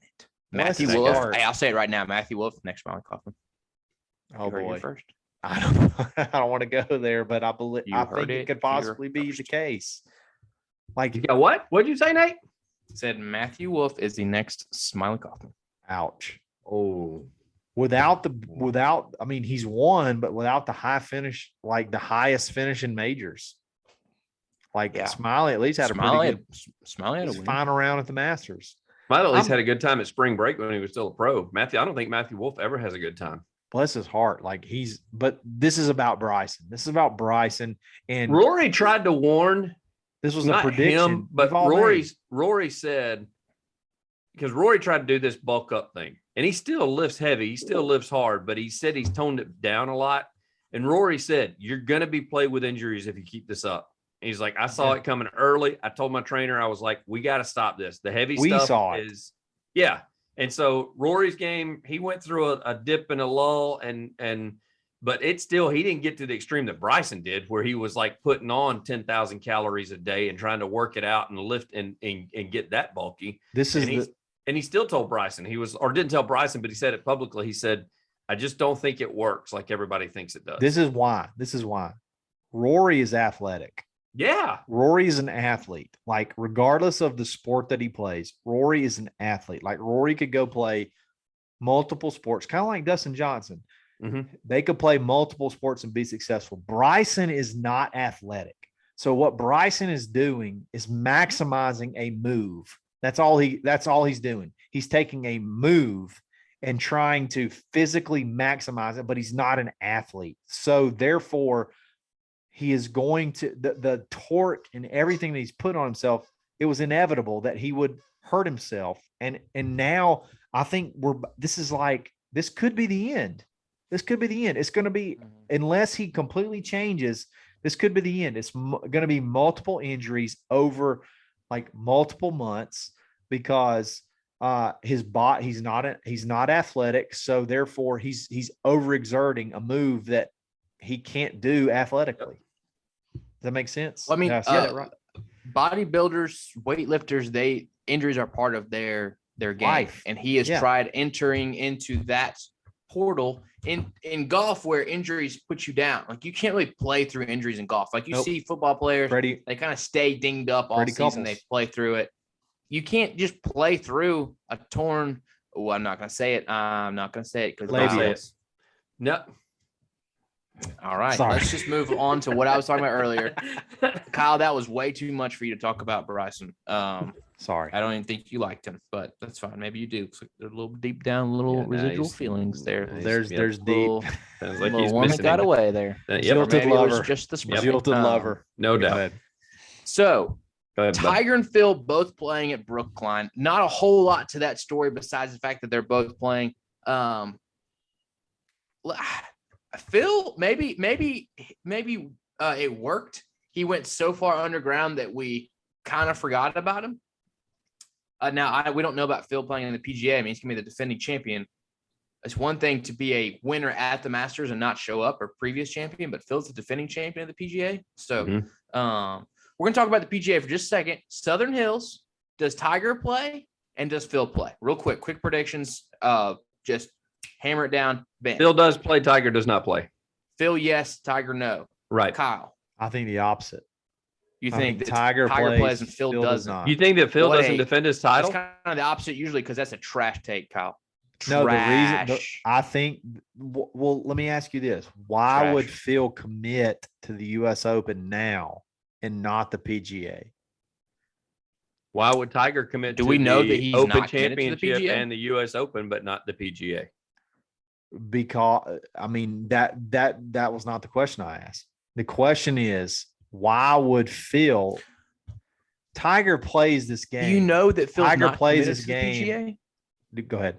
S2: Matthew Wolff. I'll say it right now. Matthew Wolff, next round Kaufman.
S1: Oh boy,
S2: first.
S1: I don't want to go there, but I think it could possibly be the case. Like,
S3: you got what? What'd you say, Nate?
S2: Said Matthew Wolff is the next Smiley Kaufman.
S1: Ouch.
S3: Oh,
S1: without, I mean, he's won, but without the high finish, like the highest finish in majors. Like Smiley at least had Smiley had a fine around at the Masters.
S3: Smiley at least had a good time at spring break when he was still a pro. Matthew, I don't think Matthew Wolff ever has a good time.
S1: Bless his heart. Like but this is about Bryson. This is about Bryson. And
S3: Rory tried to warn.
S1: This was a prediction.
S3: Him, but Rory said, because Rory tried to do this bulk up thing, and he still lifts heavy. He still lifts hard, but he said he's toned it down a lot. And Rory said, you're going to be played with injuries if you keep this up. And he's like, I saw it coming early. I told my trainer, I was like, we got to stop this. The heavy stuff is, yeah. And so Rory's game, he went through a dip and a lull, but it's still, he didn't get to the extreme that Bryson did, where he was like putting on 10,000 calories a day and trying to work it out and lift and get that bulky. And he still told Bryson, didn't tell Bryson, but he said it publicly. He said, I just don't think it works like everybody thinks it does.
S1: This is why Rory is athletic.
S3: Yeah.
S1: Rory is an athlete. Like, regardless of the sport that he plays, Rory is an athlete. Like, Rory could go play multiple sports, kind of like Dustin Johnson.
S3: Mm-hmm.
S1: They could play multiple sports and be successful. Bryson is not athletic. So what Bryson is doing is maximizing a move. That's all he's doing. He's taking a move and trying to physically maximize it, but he's not an athlete. So therefore, he is going to the torque and everything that he's put on himself. It was inevitable that he would hurt himself. And now I think this could be the end. This could be the end. It's going to be, unless he completely changes, this could be the end. It's going to be multiple injuries over like multiple months because he's not athletic. So therefore he's overexerting a move that he can't do athletically. Does that make sense?
S2: Well, I mean,
S1: right.
S2: Bodybuilders, weightlifters, injuries are part of their game.
S1: Life.
S2: And he has tried entering into that portal in golf where injuries put you down. Like, you can't really play through injuries in golf. Like, you see football players, they kind of stay dinged up all season. They play through it. You can't just play through a torn. Oh, I'm not going to say it. I'm not going to say it because
S3: no.
S2: All right.
S1: Sorry.
S2: Let's just move on to what I was talking about earlier. Kyle, that was way too much for you to talk about Bryson.
S1: Sorry.
S2: I don't even think you liked him, but that's fine. Maybe you do. There's a little deep down, residual feelings there.
S1: There's
S2: deep.
S3: Sounds like he's
S2: one that
S3: missing
S2: got away there.
S1: Jilted lover.
S2: Just the
S1: Jilted lover.
S3: No doubt.
S2: So
S3: Go ahead,
S2: Tiger and Phil both playing at Brookline. Not a whole lot to that story besides the fact that they're both playing. Phil, maybe it worked. He went so far underground that we kind of forgot about him. Now we don't know about Phil playing in the PGA. I mean, he's gonna be the defending champion. It's one thing to be a winner at the Masters and not show up, or previous champion, but Phil's the defending champion of the PGA. So we're gonna talk about the PGA for just a second. Southern Hills, does Tiger play and does Phil play? Real quick predictions. Just hammer it down. Ben.
S3: Phil does play. Tiger does not play.
S2: Phil, yes. Tiger, no.
S3: Right.
S2: Kyle.
S1: I think the opposite.
S2: You think that
S1: Tiger plays
S2: and Phil doesn't?
S3: You think that Phil doesn't defend his title?
S2: That's kind of the opposite usually, because that's a trash take, Kyle.
S1: No, the reason
S2: Trash.
S1: I think. Well, let me ask you this: why would
S2: Trash.
S1: Phil commit to the U.S. Open now and not the PGA?
S3: Why would Tiger commit
S2: Do
S3: to
S2: we know
S3: the
S2: that he's
S3: Open
S2: not committed to the
S3: Championship
S2: PGA?
S3: and the U.S. Open, but not the PGA?
S1: Because I mean that was not the question I asked. The question is, why would Phil? Tiger plays this game.
S2: Do you know that Phil's
S1: Tiger
S2: not
S1: plays
S2: committed
S1: this
S2: to the
S1: game.
S2: PGA?
S1: Go ahead.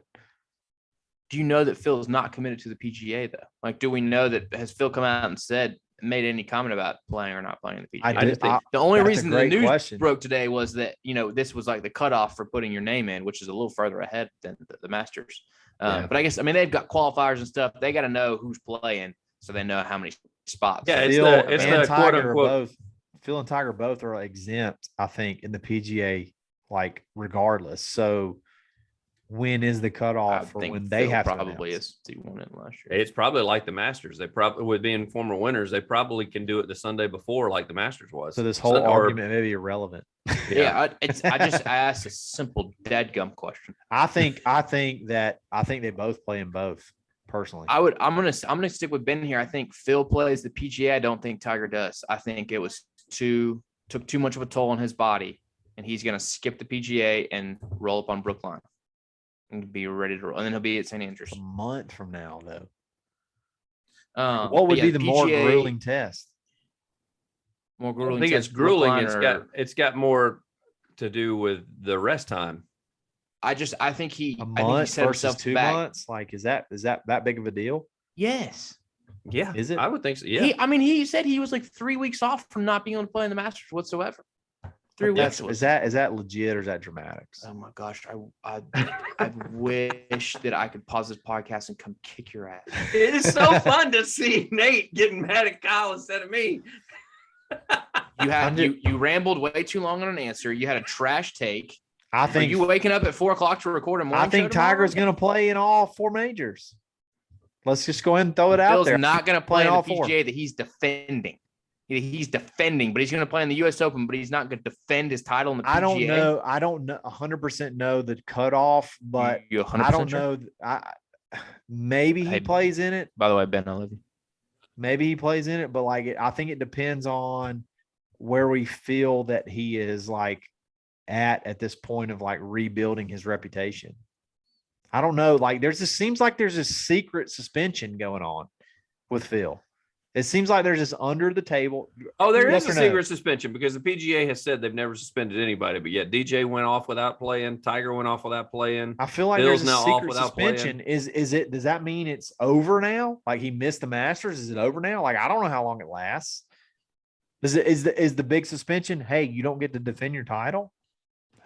S2: Do you know that Phil's not committed to the PGA though? Like, do we know that has Phil come out and made any comment about playing or not playing the PGA?
S1: I just think
S2: the only
S1: that's a
S2: reason the
S1: great
S2: news
S1: question.
S2: broke today was that this was like the cutoff for putting your name in, which is a little further ahead than the Masters.
S1: Yeah.
S2: But I guess they've got qualifiers and stuff. They got to know who's playing, so they know how many spots.
S3: Yeah, it's
S1: Phil
S3: the
S1: and
S3: quote
S1: Tiger are
S3: unquote.
S1: both. Phil and Tiger both are exempt, I think, in the PGA, like regardless. So, when is the
S2: I
S1: cutoff for
S2: think
S1: when they
S2: Phil
S1: have
S2: probably
S1: to announce?
S2: is. He won it last year.
S3: It's probably like the Masters. They probably, with being former winners, they probably can do it the Sunday before, like the Masters was.
S1: So this whole argument may be irrelevant.
S2: Yeah, I asked a simple dadgum question.
S1: I think they both play in both. Personally,
S2: I'm gonna stick with Ben here. I think Phil plays the PGA. I don't think Tiger does. I think it was took too much of a toll on his body, and he's gonna skip the PGA and roll up on Brookline and be ready to roll. And then he'll be at St. Andrews.
S1: a month from now, though.
S2: What
S1: What would be the more grueling test?
S2: More
S3: I
S2: grueling.
S3: think it's
S2: test,
S3: grueling.
S2: Brookline
S3: It's got more to do with the rest time.
S2: I think he
S1: A
S2: I think he
S1: month
S2: set
S1: versus
S2: himself
S1: 2
S2: back.
S1: months? Like, is that big of a deal?
S2: Yes.
S3: Yeah,
S1: Is it?
S3: I would think so. Yeah,
S2: He said he was like 3 weeks off from not being able to play in the Masters whatsoever. 3 weeks.
S1: Is that legit or is that dramatics?
S2: Oh my gosh, I wish that I could pause this podcast and come kick your ass.
S3: it is so fun to see Nate getting mad at Kyle instead of me.
S2: You rambled way too long on an answer. You had a trash take.
S1: I
S2: Are
S1: think
S2: you waking up at 4:00 to record a morning
S1: I think
S2: show tomorrow?
S1: Tiger's going to play in all 4 majors. Let's just go ahead and throw it out
S2: Phil's
S1: there.
S2: not going to play in
S1: all
S2: the
S1: 4.
S2: PGA that he's defending. He's defending, but he's going to play in the U.S. Open, but he's not going to defend his title in the PGA.
S1: I don't know 100% know the cutoff, but
S2: You 100%
S1: I don't
S2: sure?
S1: know. Maybe he
S2: Hey,
S1: plays in it.
S2: By the way, Ben, I love you.
S1: Maybe he plays in it, but I think it depends on where we feel that he is at this point of rebuilding his reputation. I don't know. Seems like there's a secret suspension going on with Phil. It seems like there's this under the table.
S3: Oh, there
S1: Yes
S3: is a
S1: or no?
S3: secret suspension because the PGA has said they've never suspended anybody, but yet DJ went off without playing. Tiger went off without playing.
S1: I feel like
S3: Phil's
S1: there's a
S3: now off
S1: secret
S3: without
S1: suspension. Does that mean it's over now? Like he missed the Masters? Is it over now? Like I don't know how long it lasts. Is the big suspension? Hey, you don't get to defend your title.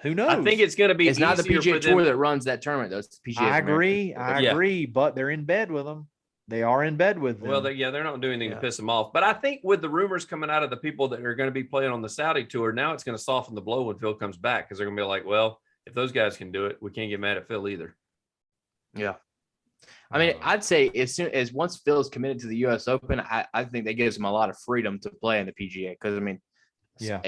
S1: Who knows?
S3: I think it's going to be.
S2: It's not the
S3: easier
S2: PGA
S3: for
S2: Tour
S3: them.
S2: that runs that tournament, though. It's the PGA.
S1: I agree.
S2: American.
S1: I agree, but they're in bed with them. They are in bed with them.
S3: Well, they're not doing anything to piss them off. But I think with the rumors coming out of the people that are going to be playing on the Saudi tour, now it's going to soften the blow when Phil comes back because they're going to be like, well, if those guys can do it, we can't get mad at Phil either.
S2: Yeah. I mean, I'd say as soon as once Phil's committed to the U.S. Open, I think that gives him a lot of freedom to play in the PGA because, I mean,
S1: yeah,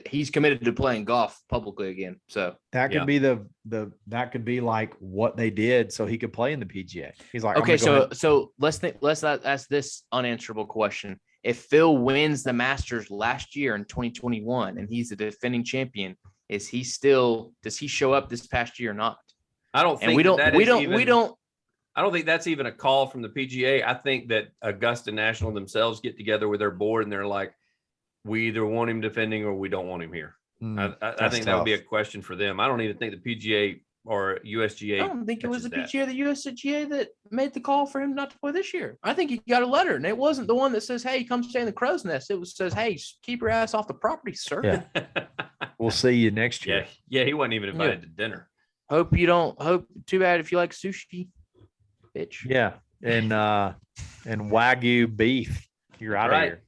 S2: he's committed to playing golf publicly again. So
S1: that could be that could be like what they did so he could play in the PGA. He's like,
S2: okay, so let's ask this unanswerable question. If Phil wins the Masters last year in 2021 and he's the defending champion, does he show up this past year or not?
S3: I don't think I don't think that's even a call from the PGA. I think that Augusta National themselves get together with their board and they're like, we either want him defending or we don't want him here. I think that would be a question for them. I don't even think the PGA or USGA.
S2: I don't think it was the PGA or the USGA that made the call for him not to play this year. I think he got a letter, and it wasn't the one that says, hey, come stay in the crow's nest. It says, hey, keep your ass off the property, sir.
S1: Yeah. We'll see you next year.
S3: Yeah, he wasn't even invited to dinner.
S2: Too bad if you like sushi, bitch.
S1: Yeah. And Wagyu beef. You're out of here.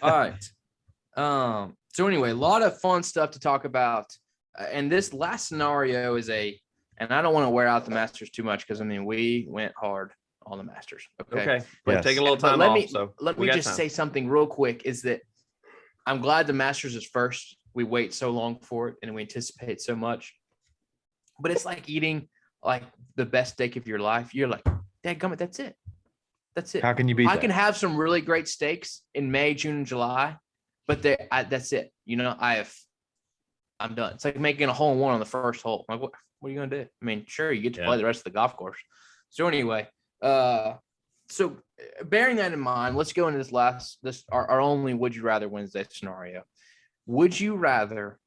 S2: All right. So anyway, a lot of fun stuff to talk about. And this last scenario and I don't want to wear out the Masters too much because, I mean, we went hard on the Masters. Okay.
S3: But take a little time off.
S2: Let me just say something real quick is that I'm glad the Masters is first. We wait so long for it and we anticipate so much. But it's like eating like the best steak of your life, you're like, dadgummit, that's it. That's it.
S1: How can you beat
S2: I
S1: that?
S2: can have some really great steaks in May, June, and July, but that's it. You know, I'm done. It's like making a hole in one on the first hole. Like, what are you gonna do? I mean, sure, you get to play the rest of the golf course. So anyway, so bearing that in mind, let's go into our only would you rather Wednesday scenario. Would you rather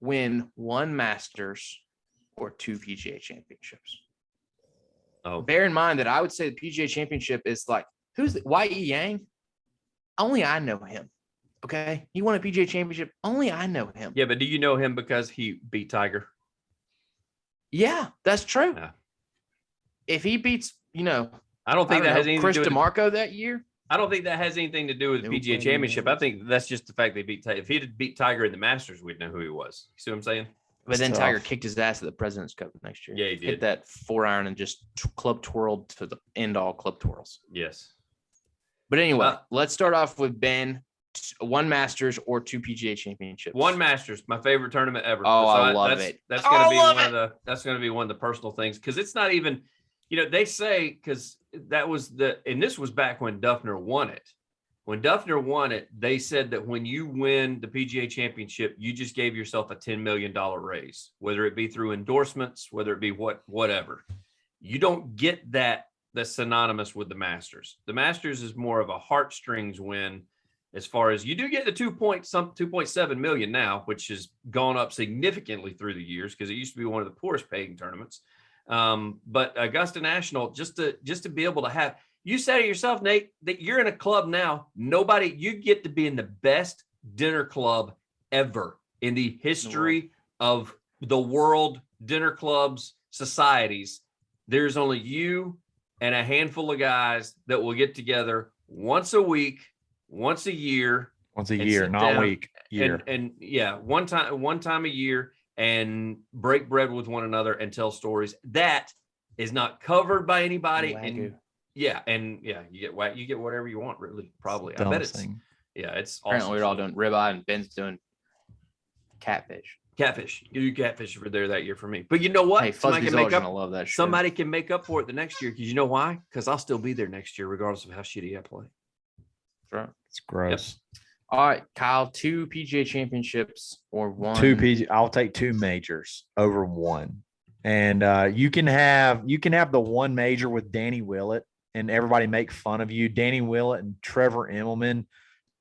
S2: win one Masters or two PGA Championships?
S3: Oh,
S2: Bear in mind that I would say the PGA Championship is like, who's Y.E. Yang? Only I know him. Okay. He won a PGA Championship. Only I know him.
S3: yeah, but do you know him because he beat Tiger?
S2: Yeah, that's true.
S3: Yeah.
S2: If he beats,
S3: I don't think that has anything
S2: Chris
S3: to do with
S2: DeMarco that year.
S3: I don't think that has anything to do with the PGA Championship. I think that's just the fact they beat Tiger. If he had beat Tiger in the Masters, we'd know who he was. You see what I'm saying?
S2: But then
S1: Tough.
S2: Tiger kicked his ass at the President's Cup next year.
S3: Yeah, he did.
S2: Hit that 4-iron and just club twirled to the end all club twirls.
S3: Yes.
S2: But anyway, let's start off with Ben. One Masters or two PGA Championships.
S3: One Masters, my favorite tournament ever.
S2: Oh, I love it.
S3: That's going to be one of the personal things because it's not even, they say because this was back when Duffner won it. When Duffner won it, they said that when you win the PGA Championship, you just gave yourself a $10 million raise, whether it be through endorsements, whether it be whatever. You don't get that's synonymous with the Masters. The Masters is more of a heartstrings win. As far as you do get the 2.7 million now, which has gone up significantly through the years because it used to be one of the poorest paying tournaments. But Augusta National, just to be able to have, you say to yourself, Nate, that you're in a club now. You get to be in the best dinner club ever in the history of the world dinner clubs societies. There's only you and a handful of guys that will get together once a week. Once a year,
S1: not week, year.
S3: And one time a year and break bread with one another and tell stories. That is not covered by anybody. And you get whatever you want, really, probably. I bet it's awesome.
S2: Apparently we're all doing ribeye and Ben's doing catfish.
S3: You do catfish for there that year for me. But you know what?
S2: Hey, gonna love that shit.
S3: Somebody can make up for it the next year because you know why? Because I'll still be there next year, regardless of how shitty I play.
S2: Right.
S1: It's gross.
S2: Yep. All right, Kyle, two PGA Championships or one?
S1: I'll take two majors over one. And you can have the one major with Danny Willett and everybody make fun of you. Danny Willett and Trevor Immelman.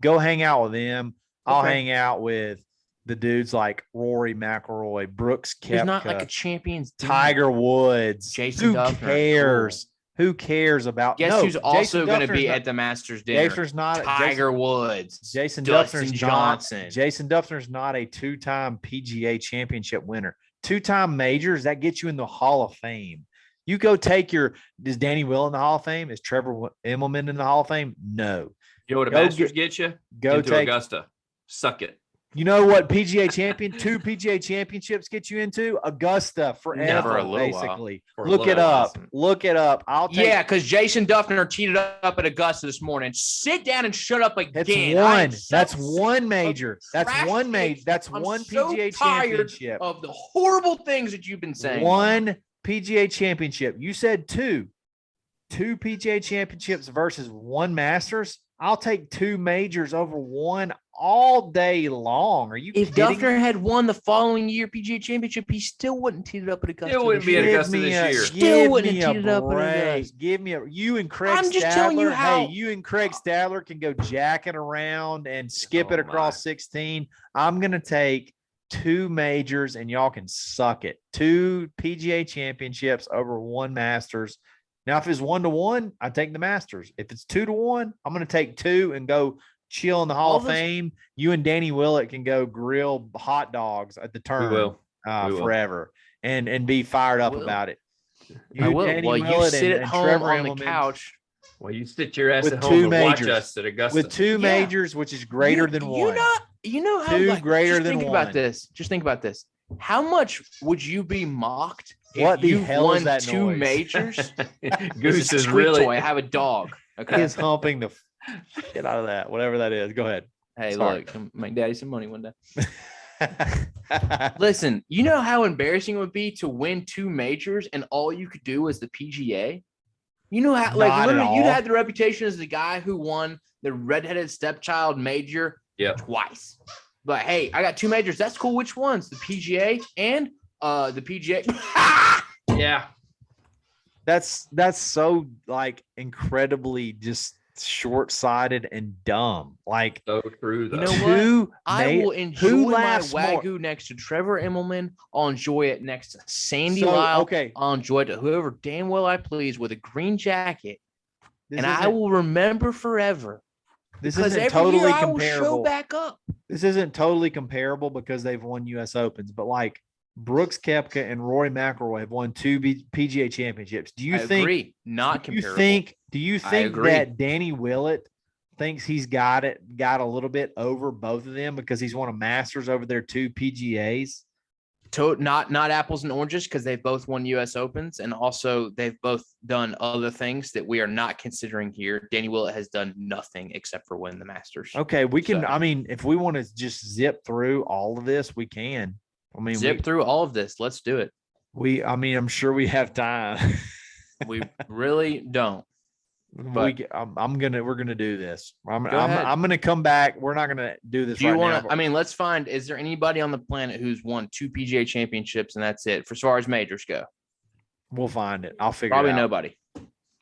S1: Go hang out with them. I'll hang out with the dudes like Rory McIlroy, Brooks Koepka.
S2: There's not like a champions.
S1: Tiger Woods.
S2: Jason Duffner.
S1: Who cares?
S2: Cool.
S1: Who cares about?
S2: Guess who's also going to be at the Masters dinner? Tiger Woods.
S1: Jason
S2: Dustin
S1: Duffner's
S2: Johnson.
S1: Jason Duffner's not a two-time PGA Championship winner. Two-time majors that gets you in the Hall of Fame. You go is Danny Will in the Hall of Fame? Is Trevor Immelman in the Hall of Fame? No.
S3: You know what a Masters gets you? Into Augusta. Suck it.
S1: You know what two PGA Championships get you into? Augusta forever, basically. Look it up. Look it up.
S2: because Jason Duffner teed it up at Augusta this morning. Sit down and shut up again.
S1: That's one major. That's one major. That's one PGA Championship.
S2: Of the horrible things that you've been saying.
S1: One PGA Championship. You said two PGA Championships versus one Masters. I'll take two majors over one all day long. Are you kidding?
S2: If Duffner had won the following year PGA Championship, he still wouldn't teed it up at Augusta.
S3: Still wouldn't be at Augusta this year.
S2: Still wouldn't have teed it up at Augusta.
S1: Give me you and Craig
S2: I'm just telling you how.
S1: Hey, you and Craig Stadler can go jacking around and skip it across 16. I'm going to take two majors and y'all can suck it. Two PGA Championships over one Masters. Now, if it's 1-1, I take the Masters. If it's 2-1, I'm going to take two and go chill in the Hall of Fame. You and Danny Willett can go grill hot dogs at the turn.
S3: We will.
S1: Forever and be fired up about it.
S2: I will. You sit at home on the couch.
S3: Well, you sit your ass at home and watch us at Augusta.
S1: With two majors, which is greater than one.
S2: You know how
S1: two greater than one.
S2: Just think about this. How much would you be mocked
S1: what
S2: if you
S1: won
S2: two majors?
S3: Goose is really.
S2: Toy. I have a dog. Okay,
S1: he's humping the shit out of that, whatever that is. Go ahead.
S2: Hey, look, make daddy some money one day. Listen, you know how embarrassing it would be to win 2 majors and all you could do was the PGA? You know how, like,
S1: Not at
S2: literally, you
S1: all.
S2: had the reputation as the guy who won the redheaded stepchild major twice. But hey, I got 2 majors. That's cool. Which ones? The PGA and the PGA.
S3: Yeah.
S1: That's so like incredibly just short-sighted and dumb. Like,
S3: So true, though.
S2: You know what?
S1: who
S2: I will enjoy
S1: who
S2: my
S1: laughs more?
S2: Wagyu next to Trevor Immelman. I'll enjoy it next to Sandy
S1: So,
S2: Lyle.
S1: okay.
S2: I'll enjoy it to whoever damn well I please with a green jacket.
S1: This
S2: And I
S1: isn't-
S2: will remember forever.
S1: This
S2: Because
S1: isn't
S2: every
S1: totally
S2: year I will show
S1: comparable.
S2: back up.
S1: This isn't totally comparable because they've won U.S. Opens, but like Brooks Koepka and Rory McIlroy have won 2 PGA Championships. Do you
S2: I
S1: think?
S2: agree. Not
S1: Do you
S2: comparable.
S1: think? Do you think
S2: agree.
S1: that Danny Willett thinks he's got a little bit over both of them because he's won a Masters over their 2 PGAs?
S2: Not apples and oranges because they've both won U.S. Opens and also they've both done other things that we are not considering here. Danny Willett has done nothing except for win the Masters.
S1: Okay, we can.
S2: So-
S1: I mean, if we want to just zip through all of this, we can. I mean,
S2: Zip through all of this. Let's do it.
S1: I mean, I'm sure we have time.
S2: We really don't. But
S1: we're gonna do this. I'm
S2: ahead.
S1: gonna come back. We're not gonna do this.
S2: Do you
S1: right
S2: want
S1: now,
S2: to? I mean, let's find. Is there anybody on the planet who's won 2 PGA championships and that's it for as far as majors go?
S1: We'll find it. I'll figure
S2: Probably
S1: it out.
S2: nobody.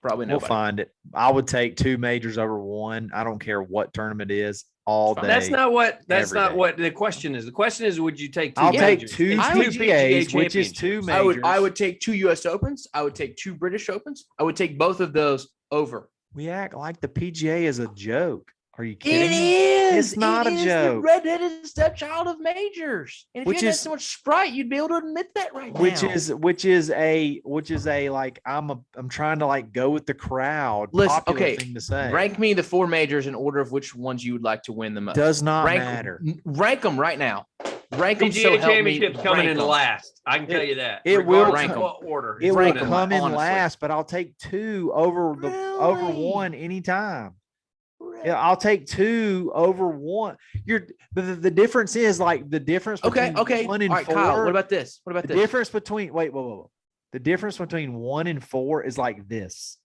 S2: Probably
S1: We'll
S2: nobody.
S1: find it. I would take 2 majors over 1. I don't care what tournament it is all day.
S3: That's not what
S1: every day.
S3: what the question is. The question is, would you take 2
S1: I'll take
S3: majors?
S1: 2
S3: It's
S1: PGAs, which is 2
S3: championships.
S1: majors.
S2: I would take 2 U.S. Opens. I would take 2 British Opens. I would take both of those over.
S1: We act like the PGA is a joke. Are you
S2: It
S1: kidding me?
S2: is.
S1: It's not
S2: It
S1: a
S2: is
S1: joke.
S2: The redheaded stepchild of majors. And if
S1: Which
S2: you had
S1: is-
S2: so much Sprite, you'd be able to admit that right
S1: Which
S2: now.
S1: is a like I'm trying to like go with the crowd.
S2: Listen,
S1: Popular
S2: okay,
S1: thing to say.
S2: rank me the 4 majors in order of which ones you would like to win the most.
S1: Does not
S2: rank,
S1: matter.
S2: Rank them right now. Rank them.
S3: PGA
S2: So help me.
S3: championships coming
S2: rank
S3: in
S2: 'em.
S3: last. I can tell you that.
S1: it will
S3: Regardless
S2: rank
S3: of
S2: 'em.
S3: what order.
S1: It
S3: It's
S1: will
S2: rank
S3: running
S2: 'em,
S1: come in
S2: honestly.
S1: last, but I'll take 2 over over
S2: Really?
S1: 1 anytime. Yeah, I'll take 2 over 1. The difference is like the difference
S2: Okay.
S1: between
S2: Okay.
S1: 1
S2: All
S1: and
S2: right,
S1: 4.
S2: Kyle. What about this? What about
S1: the
S2: this?
S1: difference between wait. The difference between 1 and 4 is like this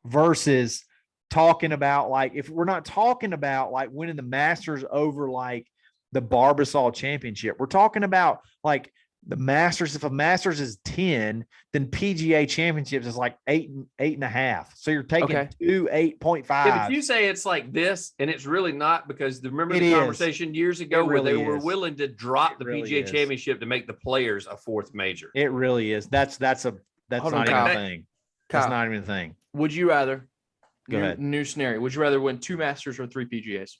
S1: versus talking about like if we're not talking about like winning the Masters over like the Barbasol Championship. We're talking about like the Masters. If a Masters is 10, then PGA Championships is like 8.5. So you're taking
S2: Okay.
S1: 2 8.5.
S3: Yeah, but you say it's like this, and it's really not because remember
S1: It
S3: the
S1: is.
S3: conversation years ago
S1: It
S3: where they
S1: really
S3: were
S1: is.
S3: willing to drop
S1: It
S3: the
S1: really
S3: PGA
S1: is.
S3: Championship to make the players a 4th major.
S1: It really is. That's
S2: Hold
S1: not
S2: on,
S1: even
S2: Kyle.
S1: a thing. That's
S2: Kyle,
S1: not even a thing.
S2: would you rather?
S1: Go ahead.
S2: New scenario. Would you rather win 2 Masters or 3 PGAs?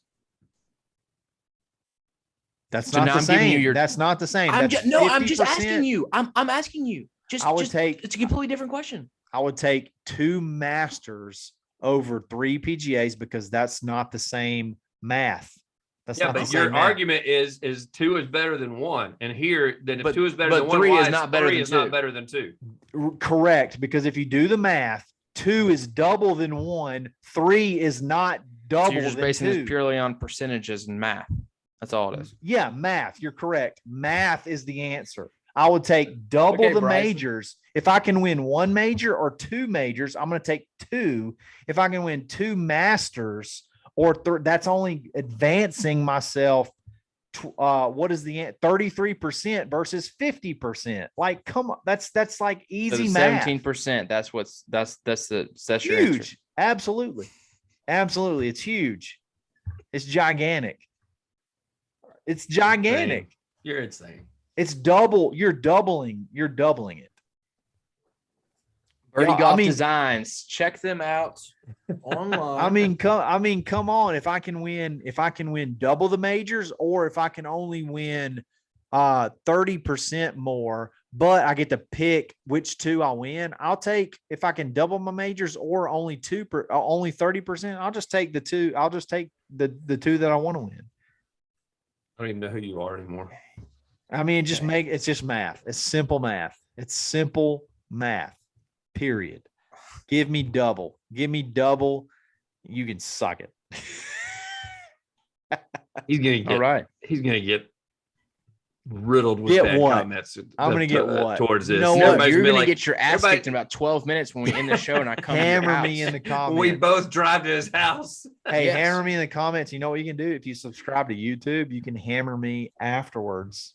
S1: That's
S2: So
S1: not
S2: now
S1: the
S2: I'm giving you
S1: same.
S2: your-
S1: That's not the same.
S2: I'm
S1: That's
S2: just I'm just
S1: 50%.
S2: asking you. I'm asking you. It's a completely different question.
S1: I would take 2 Masters over 3 PGAs because that's not the same math. That's
S3: Yeah,
S1: not the
S3: but
S1: same
S3: your
S1: math.
S3: argument is 2 is better than 1, and here then if
S2: But-
S3: 2 is better
S2: but
S3: than 1,
S2: 3
S3: why
S2: is not better
S3: 3
S2: than
S3: is not
S2: 2.
S3: better than 2.
S1: Correct, because if you do the math, 2 is double than 1. 3 is not
S2: So
S1: double
S2: you're just
S1: than
S2: basing
S1: 2.
S2: this purely on percentages and math. That's all it is.
S1: Yeah, math. You're correct. Math is the answer. I would take double
S2: Okay,
S1: the
S2: Bryson.
S1: majors. If I can win 1 major or 2 majors, I'm going to take 2. If I can win 2 Masters or that's only advancing myself. What is the 33% versus 50%? Like, come on, that's like
S2: So
S1: easy
S2: the
S1: math.
S2: 17%. That's your answer.
S1: Huge. Absolutely. It's huge. It's gigantic. It's gigantic.
S3: You're insane.
S1: It's double. You're doubling it.
S2: Birdie
S1: Yeah,
S2: Golf
S1: I mean-
S2: Designs. Check them out online.
S1: I mean, come on. If I can win double the majors, or if I can only win 30% more, but I get to pick which 2 I'll win. I'll take if I can double my majors or only 30%. I'll just take the 2. I'll just take the 2 that I want to win.
S3: I don't even know who you are anymore.
S1: I mean, it's just math. It's simple math. It's simple math. Period. Give me double. You can suck it.
S3: He's gonna get
S2: all right.
S3: he's gonna get riddled with
S1: Get
S3: bad
S1: what?
S3: comments.
S1: I'm gonna get what?
S3: Towards this.
S1: You know what?
S3: Everybody's
S2: You're
S3: gonna be
S2: gonna
S3: like,
S2: get your ass
S3: everybody-
S2: kicked in about 12 minutes when we end the show and I come to your
S1: Hammer
S2: house.
S1: me in the comments.
S3: we both drive to his house.
S1: Hey,
S2: Yes.
S1: hammer me in the comments. You know what you can do? If you subscribe to YouTube, you can hammer me afterwards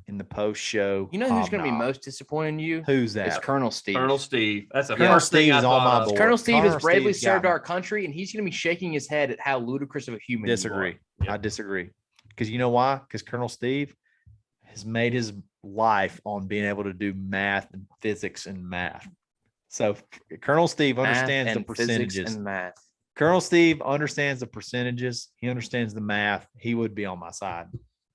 S1: in the post show.
S2: You know who's going to be
S1: hobnob.
S2: most disappointed in you?
S1: Who's
S2: It's
S1: that?
S2: Colonel Steve.
S3: Colonel Steve. That's the
S1: Colonel
S3: first thing
S1: Steve
S3: I
S1: is on
S3: thought
S1: my
S3: of.
S1: board.
S2: Colonel Steve has
S1: Colonel
S2: bravely
S1: Steve's got
S2: served
S1: me.
S2: our country, and he's going to be shaking his head at how ludicrous of a human you
S1: Disagree.
S3: Yeah.
S1: I disagree. Because you know why? Because Colonel Steve has made his life on being able to do math and physics and math. So Colonel Steve
S2: Math
S1: understands the
S2: and physics
S1: percentages.
S2: and math.
S1: Colonel Steve understands the percentages. He understands the math. He would be on my side.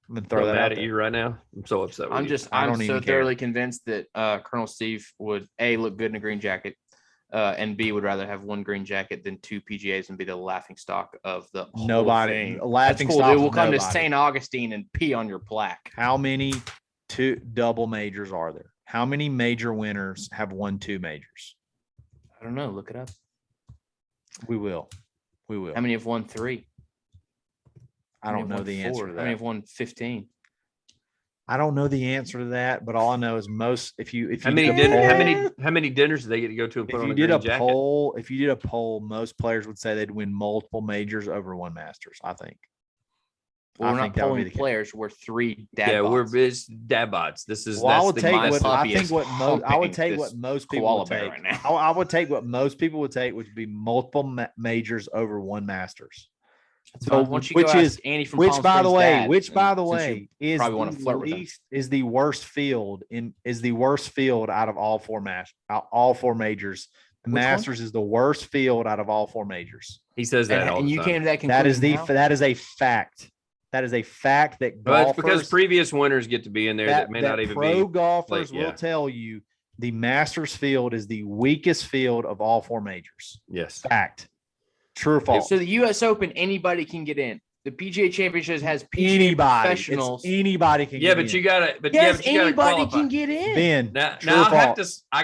S1: I'm gonna throw
S3: I'm
S1: that
S3: mad
S1: out
S3: at
S1: there.
S3: you right now. I'm so upset with you.
S1: I
S2: I'm
S1: don't
S2: so
S1: even care.
S2: thoroughly convinced that Colonel Steve would A, look good in a green jacket, and B, would rather have one green jacket than two PGAs and be the laughing stock of the whole
S1: Nobody.
S2: thing.
S1: Laughing
S2: That's cool,
S1: stock
S2: dude.
S1: of
S2: We'll come to
S1: nobody.
S2: St. Augustine and pee on your plaque.
S1: How many two double majors are there? How many major winners have won two majors?
S2: I don't know. Look it up.
S1: We will. We will.
S2: How many have won 3?
S1: I
S2: How many
S1: don't
S2: have
S1: know
S2: won
S1: the
S2: 4?
S1: answer to
S2: How many
S1: that.
S2: have won 15?
S1: I don't know the answer to that, but all I know is most if you
S3: how
S1: did
S3: many
S1: a
S3: dinner, how
S1: poll-
S3: many how many dinners do they get to go to and put
S1: if
S3: on
S1: you
S3: a
S1: did
S3: green
S1: a
S3: jacket?
S1: poll, if you did a poll, most players would say they'd win multiple majors over one Masters. I think.
S2: Well,
S1: I
S2: we're not
S1: think that would be
S2: polling
S1: the case.
S2: players. We're 3 dad
S3: Yeah,
S2: bods.
S3: it's Dadbods. This is
S1: Well, I
S3: that's
S1: would
S3: the
S1: take
S2: my
S1: what I
S2: puppy
S1: think
S2: is
S1: what most I would
S2: humping
S1: take
S2: this
S1: what most people
S2: koala
S1: would
S2: bear
S1: take.
S2: right now.
S1: I would take what most people would take, which would be multiple majors over one Masters.
S2: That's
S1: So,
S2: fine. Once you go
S1: which
S2: ask
S1: is
S2: Andy from
S1: which
S2: Palm
S1: by the
S2: Springs'
S1: way,
S2: dad,
S1: which by
S2: and
S1: the
S2: since you
S1: way is
S2: probably wanna
S1: the
S2: flirt with him.
S1: least is the worst field is the worst field out of all four all four majors. The
S2: Which one?
S1: Masters is the worst field out of all four majors.
S3: he says that all
S2: and
S3: the
S2: you
S3: time.
S2: came to that conclusion.
S1: That is
S2: how?
S1: that is a fact. That is a fact that
S3: Well,
S1: golfers
S3: it's because previous winners get to be in there that, may not even
S1: pro
S3: be.
S1: golfers
S3: yeah.
S1: will tell you the Masters field is the weakest field of all four majors.
S3: Yes.
S1: Fact. True or false?
S2: So the U.S. Open, anybody can get in. The PGA Championships has PGA
S1: anybody.
S2: professionals.
S1: Anybody can
S3: Yeah,
S1: get
S3: but
S1: in.
S3: you gotta. But
S2: Yes,
S3: but you gotta
S2: anybody
S3: qualify.
S2: can get in.
S1: Ben,
S3: Now,
S1: true or
S3: now I have
S1: false?
S3: to. I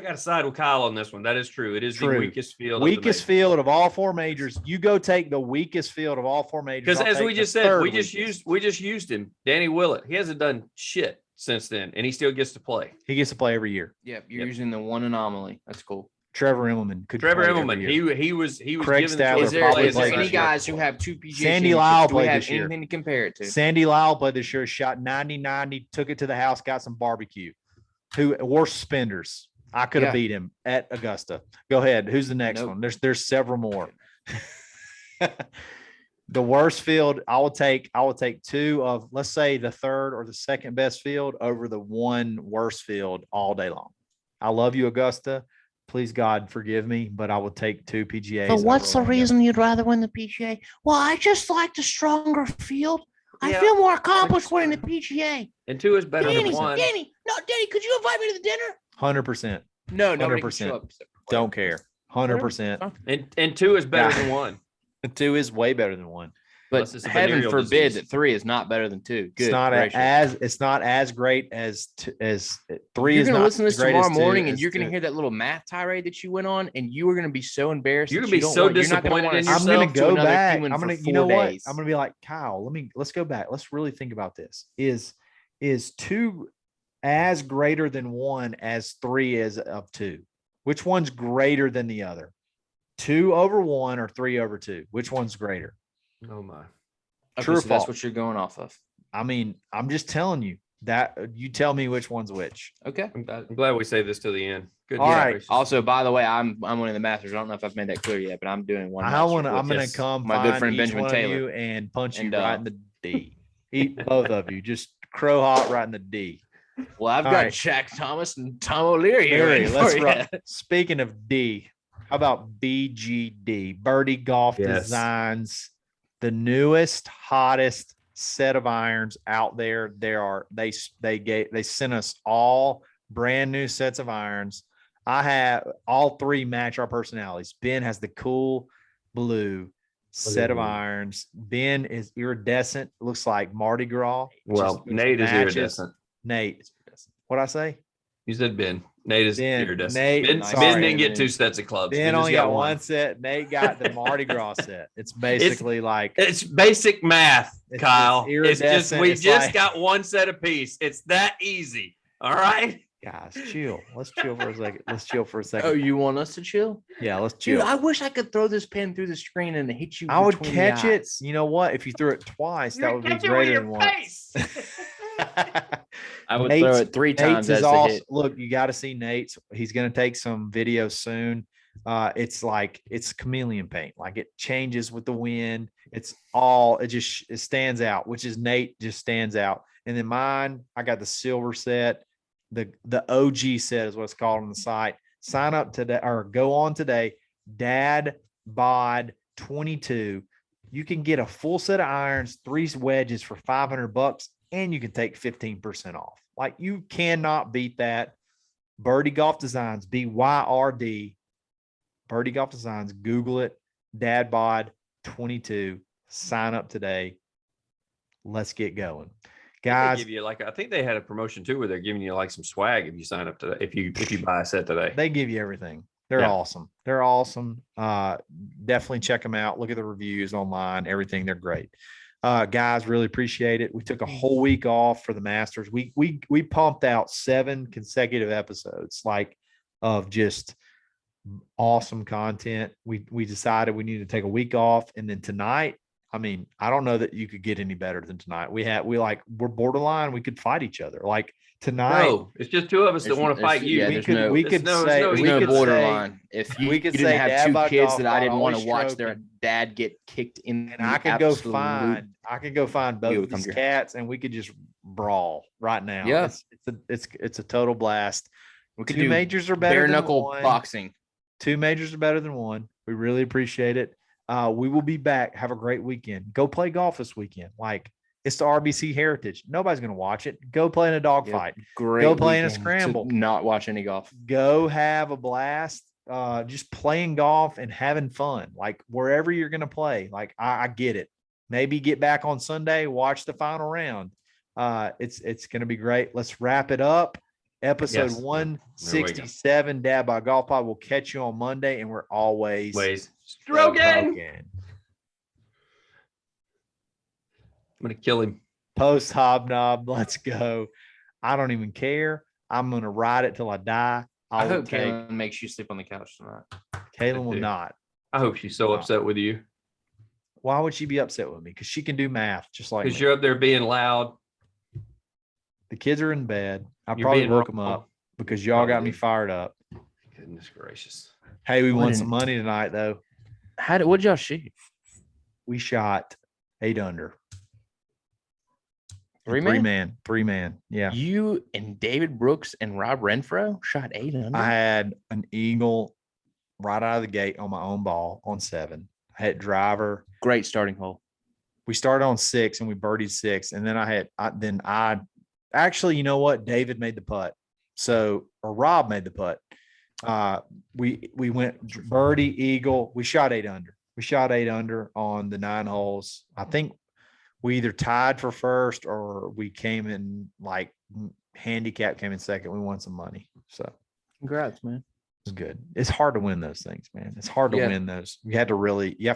S3: gotta side with Kyle on this one. That is true. It is
S1: True.
S3: the weakest field.
S1: Weakest field of all four majors. You go take the weakest field of all four majors.
S3: Because
S1: I'll
S3: as
S1: take
S3: we
S1: the
S3: just said,
S1: third
S3: we just
S1: weakest.
S3: used him. Danny Willett. He hasn't done shit since then, and he still gets to play.
S1: He gets to play every year.
S2: Yep, you're
S3: Yep.
S2: using the one anomaly. That's cool.
S1: Trevor Immelman could
S3: Trevor
S1: play every
S3: Immelman.
S1: Year.
S3: He was
S1: Craig
S3: given the
S1: Stadler
S3: choice
S2: Is
S3: to
S2: there,
S1: probably
S3: play
S2: is there
S3: this
S1: played
S2: any
S3: last year.
S2: guys who have 2 PGA
S1: Sandy
S2: championships?
S1: Lyle
S2: Do we
S1: played
S2: have
S1: this year.
S2: anything to compare it to?
S1: Sandy Lyle played this year, shot 90-90, took it to the house, got some barbecue. Who wore suspenders? I could have
S2: Yeah.
S1: beat him at Augusta. Go ahead. Who's the next
S2: Nope.
S1: one? There's several more. The worst field, I will take 2 of, let's say, the third or the second best field over the one worst field all day long. I love you, Augusta. Please, God, forgive me, but I will take 2 PGAs.
S5: So what's the
S1: over Orlando.
S5: reason you'd rather win the PGA? Well, I just like the stronger field. I
S3: Yeah.
S5: feel more accomplished winning the PGA.
S3: And 2 is better than
S5: Danny,
S3: 1.
S5: Danny, could you invite me to the dinner?
S1: 100%.
S2: No, nobody can
S1: 100%.
S2: show up. except for
S1: Don't
S2: players.
S1: care. 100%.
S3: And 2 is better
S1: Yeah.
S3: than 1.
S1: 2 is way better than 1.
S2: But
S3: Unless it's a
S2: heaven
S3: venereal
S2: forbid
S3: disease.
S2: that 3 is not better than 2. Good
S1: It's not
S2: gracious.
S1: it's not as great as 3
S2: You're
S1: is
S2: going to
S1: not
S2: listen to
S1: as
S2: this
S1: great
S2: tomorrow
S1: as 2
S2: morning and
S1: as
S2: you're going to
S1: 2.
S2: hear that little math tirade that you went on, and you are going to be so embarrassed.
S3: You're
S2: that
S3: gonna be
S2: you don't
S3: so
S2: want- you're not gonna
S3: disappointed
S2: wanna
S3: in
S1: I'm
S2: yourself
S1: gonna
S2: to
S1: go
S2: another
S1: back.
S2: human
S1: I'm
S2: for
S1: gonna,
S2: 4
S1: you know what?
S2: days.
S1: I'm gonna be like, Kyle, let's go back. Let's really think about this. Is 2 as greater than 1 as 3 is of 2? Which one's greater than the other? 2 over 1 or 3 over 2? Which one's greater?
S3: Oh my.
S2: Okay,
S1: True or
S2: so that's
S1: false?
S2: what you're going off of.
S1: I mean, I'm just telling you that you tell me which one's which.
S2: Okay.
S3: I'm glad we saved this till the end. Good.
S1: All
S3: job,
S1: right.
S3: Gracious.
S2: Also, by the way, I'm winning the Masters. I don't know if I've made that clear yet, but I'm doing one.
S1: I'm
S2: Masters
S1: gonna
S2: with
S1: come
S2: my
S1: find
S2: good friend
S1: each
S2: Benjamin
S1: one
S2: Taylor.
S1: of you and punch you
S2: And,
S1: right in the D. Eat both of you, just crow hot right in the D.
S2: Well, I've
S1: All
S2: got
S1: right.
S2: Jack Thomas and Tom O'Leary here.
S1: Barry,
S2: ready
S1: let's
S2: for
S1: run.
S2: ya.
S1: Speaking of D, how about BGD? Birdie Golf
S3: Yes.
S1: Designs, the newest, hottest set of irons out there. They sent us all brand new sets of irons. I have all 3 match our personalities. Ben has the cool blue set of
S3: Blue.
S1: irons. Ben is iridescent, looks like Mardi Gras.
S3: Well,
S1: Just
S3: Nate is
S1: matches.
S3: iridescent.
S1: Nate, what'd I say?
S3: You said Ben. Nate is
S1: Ben,
S3: iridescent.
S1: Nate,
S3: Ben,
S1: sorry.
S3: Ben didn't get 2 sets of clubs.
S1: Ben
S3: just
S1: only got one set. Nate got the Mardi Gras set. It's basically
S3: it's basic math, Kyle. It's just we
S1: It's
S3: just
S1: like,
S3: got one set apiece. It's that easy. All right.
S1: guys, chill. Let's chill for a second. Let's chill for a second.
S2: Oh, you want us to chill?
S1: Yeah, let's chill.
S2: Dude, I wish I could throw this pen through the screen and hit you.
S1: I would
S2: between
S1: catch
S2: the
S1: it.
S2: eyes.
S1: You know what? If you threw it twice, that would be
S3: Catch it with
S1: greater
S3: your
S1: than once.
S3: face.
S2: I would
S1: Nate's-
S2: throw it 3 times
S1: Nate's is
S2: as the
S1: also,
S2: hit.
S1: look, you got to see Nate's. He's going to take some videos soon. It's like it's chameleon paint. Like it changes with the wind. It stands out, which is Nate just stands out. And then mine, I got the silver set. The OG set is what's called on the site. Sign up today or go on today. Dadbod 22. You can get a full set of irons, 3 wedges for $500, and you can take 15% off. Like you cannot beat that. Birdie Golf Designs, BYRD. Birdie Golf Designs. Google it. Dadbod 22. Sign up today. Let's get going, guys.
S3: Give you I think they had a promotion too where they're giving you like some swag if you sign up today. If you buy a set today,
S1: They give you everything. They're
S3: Yeah.
S1: awesome. They're awesome. Definitely check them out. Look at the reviews online, everything. They're great. Guys, really appreciate it. We took a whole week off for the Masters. We pumped out 7 consecutive episodes of just awesome content. We decided we needed to take a week off. And then tonight, I mean, I don't know that you could get any better than tonight. We're borderline. We could fight each other. Like tonight,
S3: no, it's just 2 of us that want to fight you.
S2: yeah,
S1: we could say
S2: There's
S1: we
S2: no
S1: could
S2: borderline. If you
S1: we could
S2: didn't
S1: say
S2: have
S1: Dad
S2: 2
S1: by
S2: kids
S1: golf
S2: that I didn't want to
S1: always
S2: watch their
S1: stroking.
S2: dad get kicked in,
S1: and I
S2: the
S1: could go
S2: absolute-
S1: find both
S2: We
S1: of
S2: would come
S1: these
S2: to your
S1: cats and we could just brawl right now.
S2: Yeah.
S1: It's a total blast.
S2: We could
S1: 2
S2: do
S1: majors are better
S2: bare
S1: than
S2: knuckle
S1: one.
S2: boxing.
S1: 2 majors are better than one. We really appreciate it. We will be back. Have a great weekend. Go play golf this weekend. Like it's the RBC Heritage. Nobody's going to watch it. Go play in a dogfight.
S2: Great.
S1: Go play in a
S2: weekend to
S1: scramble.
S2: Not watch any golf.
S1: Go have a blast. Just playing golf and having fun. Like wherever you're going to play. Like I get it. Maybe get back on Sunday, watch the final round. It's going to be great. Let's wrap it up. Episode
S3: Yes.
S1: 167, Dad by Golf Pod. We'll catch you on Monday, and we're always
S3: Stroking.
S1: stroking.
S3: I'm gonna kill him.
S1: Post hobnob. Let's go. I don't even care. I'm going to ride it till I die.
S2: I
S1: will
S2: hope
S1: take.
S2: Kaylin makes you sleep on the couch tonight.
S1: Kaylin will
S3: do.
S1: not.
S3: I hope she's so
S1: Wow.
S3: upset with you
S1: Why would she be upset with me? Because she can do math just like
S3: because
S1: me.
S3: you're up there being loud.
S1: The kids are in bed. I
S3: You're
S1: probably
S3: being
S1: woke them
S3: wrong.
S1: up because y'all got me
S3: Probably.
S1: fired up.
S3: Goodness gracious.
S1: Hey, we
S2: What
S1: won
S2: an-
S1: some money tonight, though.
S2: What'd y'all shoot?
S1: We shot 8 under.
S2: 3-man?
S1: Three man. Yeah.
S2: You and David Brooks and Rob Renfro shot 8 under.
S1: I had an eagle right out of the gate on my own ball on 7. I had driver.
S2: Great starting hole.
S1: We started on 6 and we birdied 6. And then I actually, you know what? David made the putt. Or Rob made the putt. We went birdie, eagle. We shot 8 under. We shot 8 under on the 9 holes. I think we either tied for first or we came in handicap came in second. We won some money. So it
S2: Congrats, man.
S1: was good. It's hard to win those things, man. It's hard to
S2: Yeah.
S1: win those. You have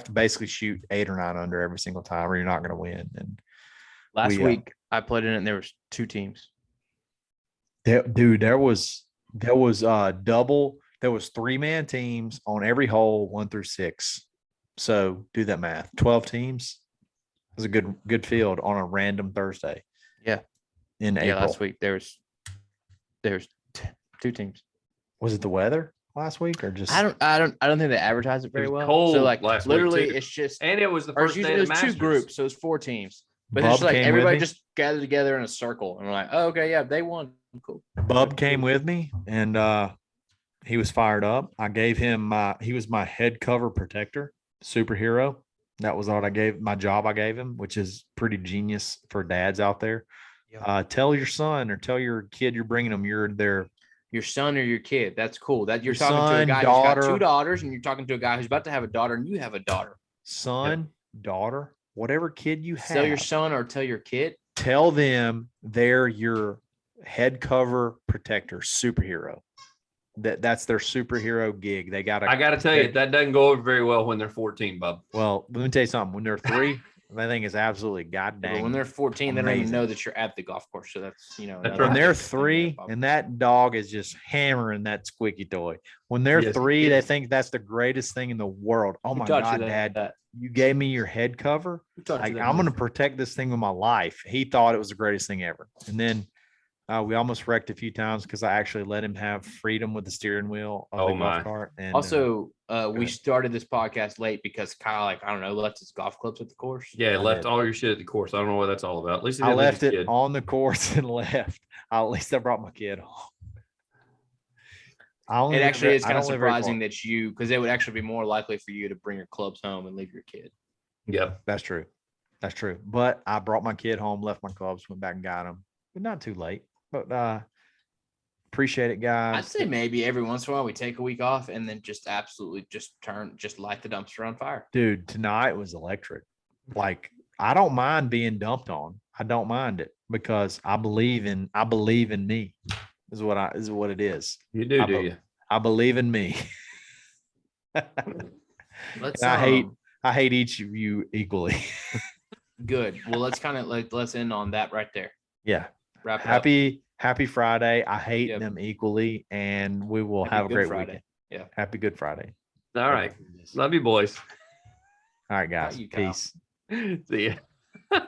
S1: to basically shoot 8 or 9 under every single time or you're not going to win. And
S2: Last
S1: We,
S2: week I played in it and there was 2 teams.
S1: there was double. There was 3-man teams on every hole, 1 through 6. So do that math. 12 teams. It was a good field on a random Thursday.
S2: Yeah.
S1: In
S2: Yeah,
S1: April.
S2: last week there was 2 teams.
S1: Was it the weather last week or just?
S2: I don't think they advertise it very
S3: was
S2: well.
S3: cold
S2: So like
S3: last week,
S2: literally
S3: too.
S2: it's just
S3: And it was the
S2: or
S3: first
S2: it's
S3: day
S2: usually
S3: of the
S2: there's 2
S3: Masters.
S2: groups, so it's 4 teams. But
S1: Bub
S2: it's just like
S1: came with
S2: everybody
S1: me.
S2: just gathered together in a circle and we're like, oh, okay, yeah, they won. Cool.
S1: Bub came with me and he was fired up. I gave him he was my head cover protector, superhero. That was what I gave my job I gave him, which is pretty genius for dads out there.
S2: Yeah.
S1: Tell your son or tell your kid you're bringing them, you're their
S2: Your son or your kid. That's cool. That you're
S1: Your
S2: talking to a
S1: son,
S2: guy who's
S1: daughter.
S2: got 2 daughters, and you're talking to a guy who's about to have a daughter, and you have a daughter.
S1: son, daughter, whatever kid you have.
S2: Tell your son or tell your kid.
S1: Tell them they're your head cover protector superhero. That's their superhero gig. They got.
S3: I got to tell you, that doesn't go over very well when they're 14, bub.
S1: Well, let me tell you something. When they're 3, that thing is absolutely goddamn.
S2: But when they're 14, they don't even
S1: amazing.
S2: know that you're at the golf course. So that's, you know,
S3: That's
S2: another
S1: When
S3: right.
S1: they're
S2: thing there,
S1: 3,
S2: Bob.
S1: and that dog is just hammering that squeaky toy. When they're
S3: Yes,
S1: 3,
S3: he
S1: they
S3: is.
S1: think that's the greatest thing in the world. Oh
S2: Who
S1: my
S2: taught you
S1: God,
S2: that?
S1: Dad, you gave me your head cover.
S2: Who taught you
S1: Like,
S2: that
S1: I'm going to
S2: move?
S1: protect this thing with my life. He thought it was the greatest thing ever. And then we almost wrecked a few times because I actually let him have freedom with the steering wheel of
S3: Oh,
S1: the
S3: my.
S1: golf cart. And
S2: Also, we
S1: ahead.
S2: started this podcast late because Kyle, like, I don't know, left his golf clubs at the course.
S3: Yeah,
S1: I
S3: left
S1: did.
S3: all your shit at the course. I don't know what that's all about. At least he
S1: I
S3: didn't leave
S1: left
S3: his
S1: it
S3: kid.
S1: on the course and left. At least I brought my kid home. I only
S2: It
S1: live
S2: actually
S1: very-
S2: is
S1: I
S2: kind of
S1: don't live very far.
S2: surprising that you, because it would actually be more likely for you to bring your clubs home and leave your kid.
S3: Yep.
S1: That's true. That's true. But I brought my kid home, left my clubs, went back and got them. But not too late. But appreciate it,
S2: I'd
S1: guys.
S2: say maybe every once in a while we take a week off and then just absolutely just light the dumpster on fire.
S1: Dude, tonight was electric. Like, I don't mind being dumped on. I don't mind it because I believe in me. Is what it is.
S3: You do,
S1: I
S3: do
S1: be-
S3: you?
S1: I believe in me.
S2: Let's
S1: And I hate each of you equally.
S2: good. Well, let's end on that right there.
S1: Yeah.
S2: Wrap it up.
S1: Happy Friday. I hate
S2: Yep.
S1: them equally, and we will
S2: Happy
S1: have a
S2: Good
S1: great
S2: Friday.
S1: weekend.
S2: Yeah.
S1: Happy Good Friday.
S3: All right. Love you, boys.
S1: All right, guys.
S2: you, Kyle.
S1: Peace.
S3: See ya.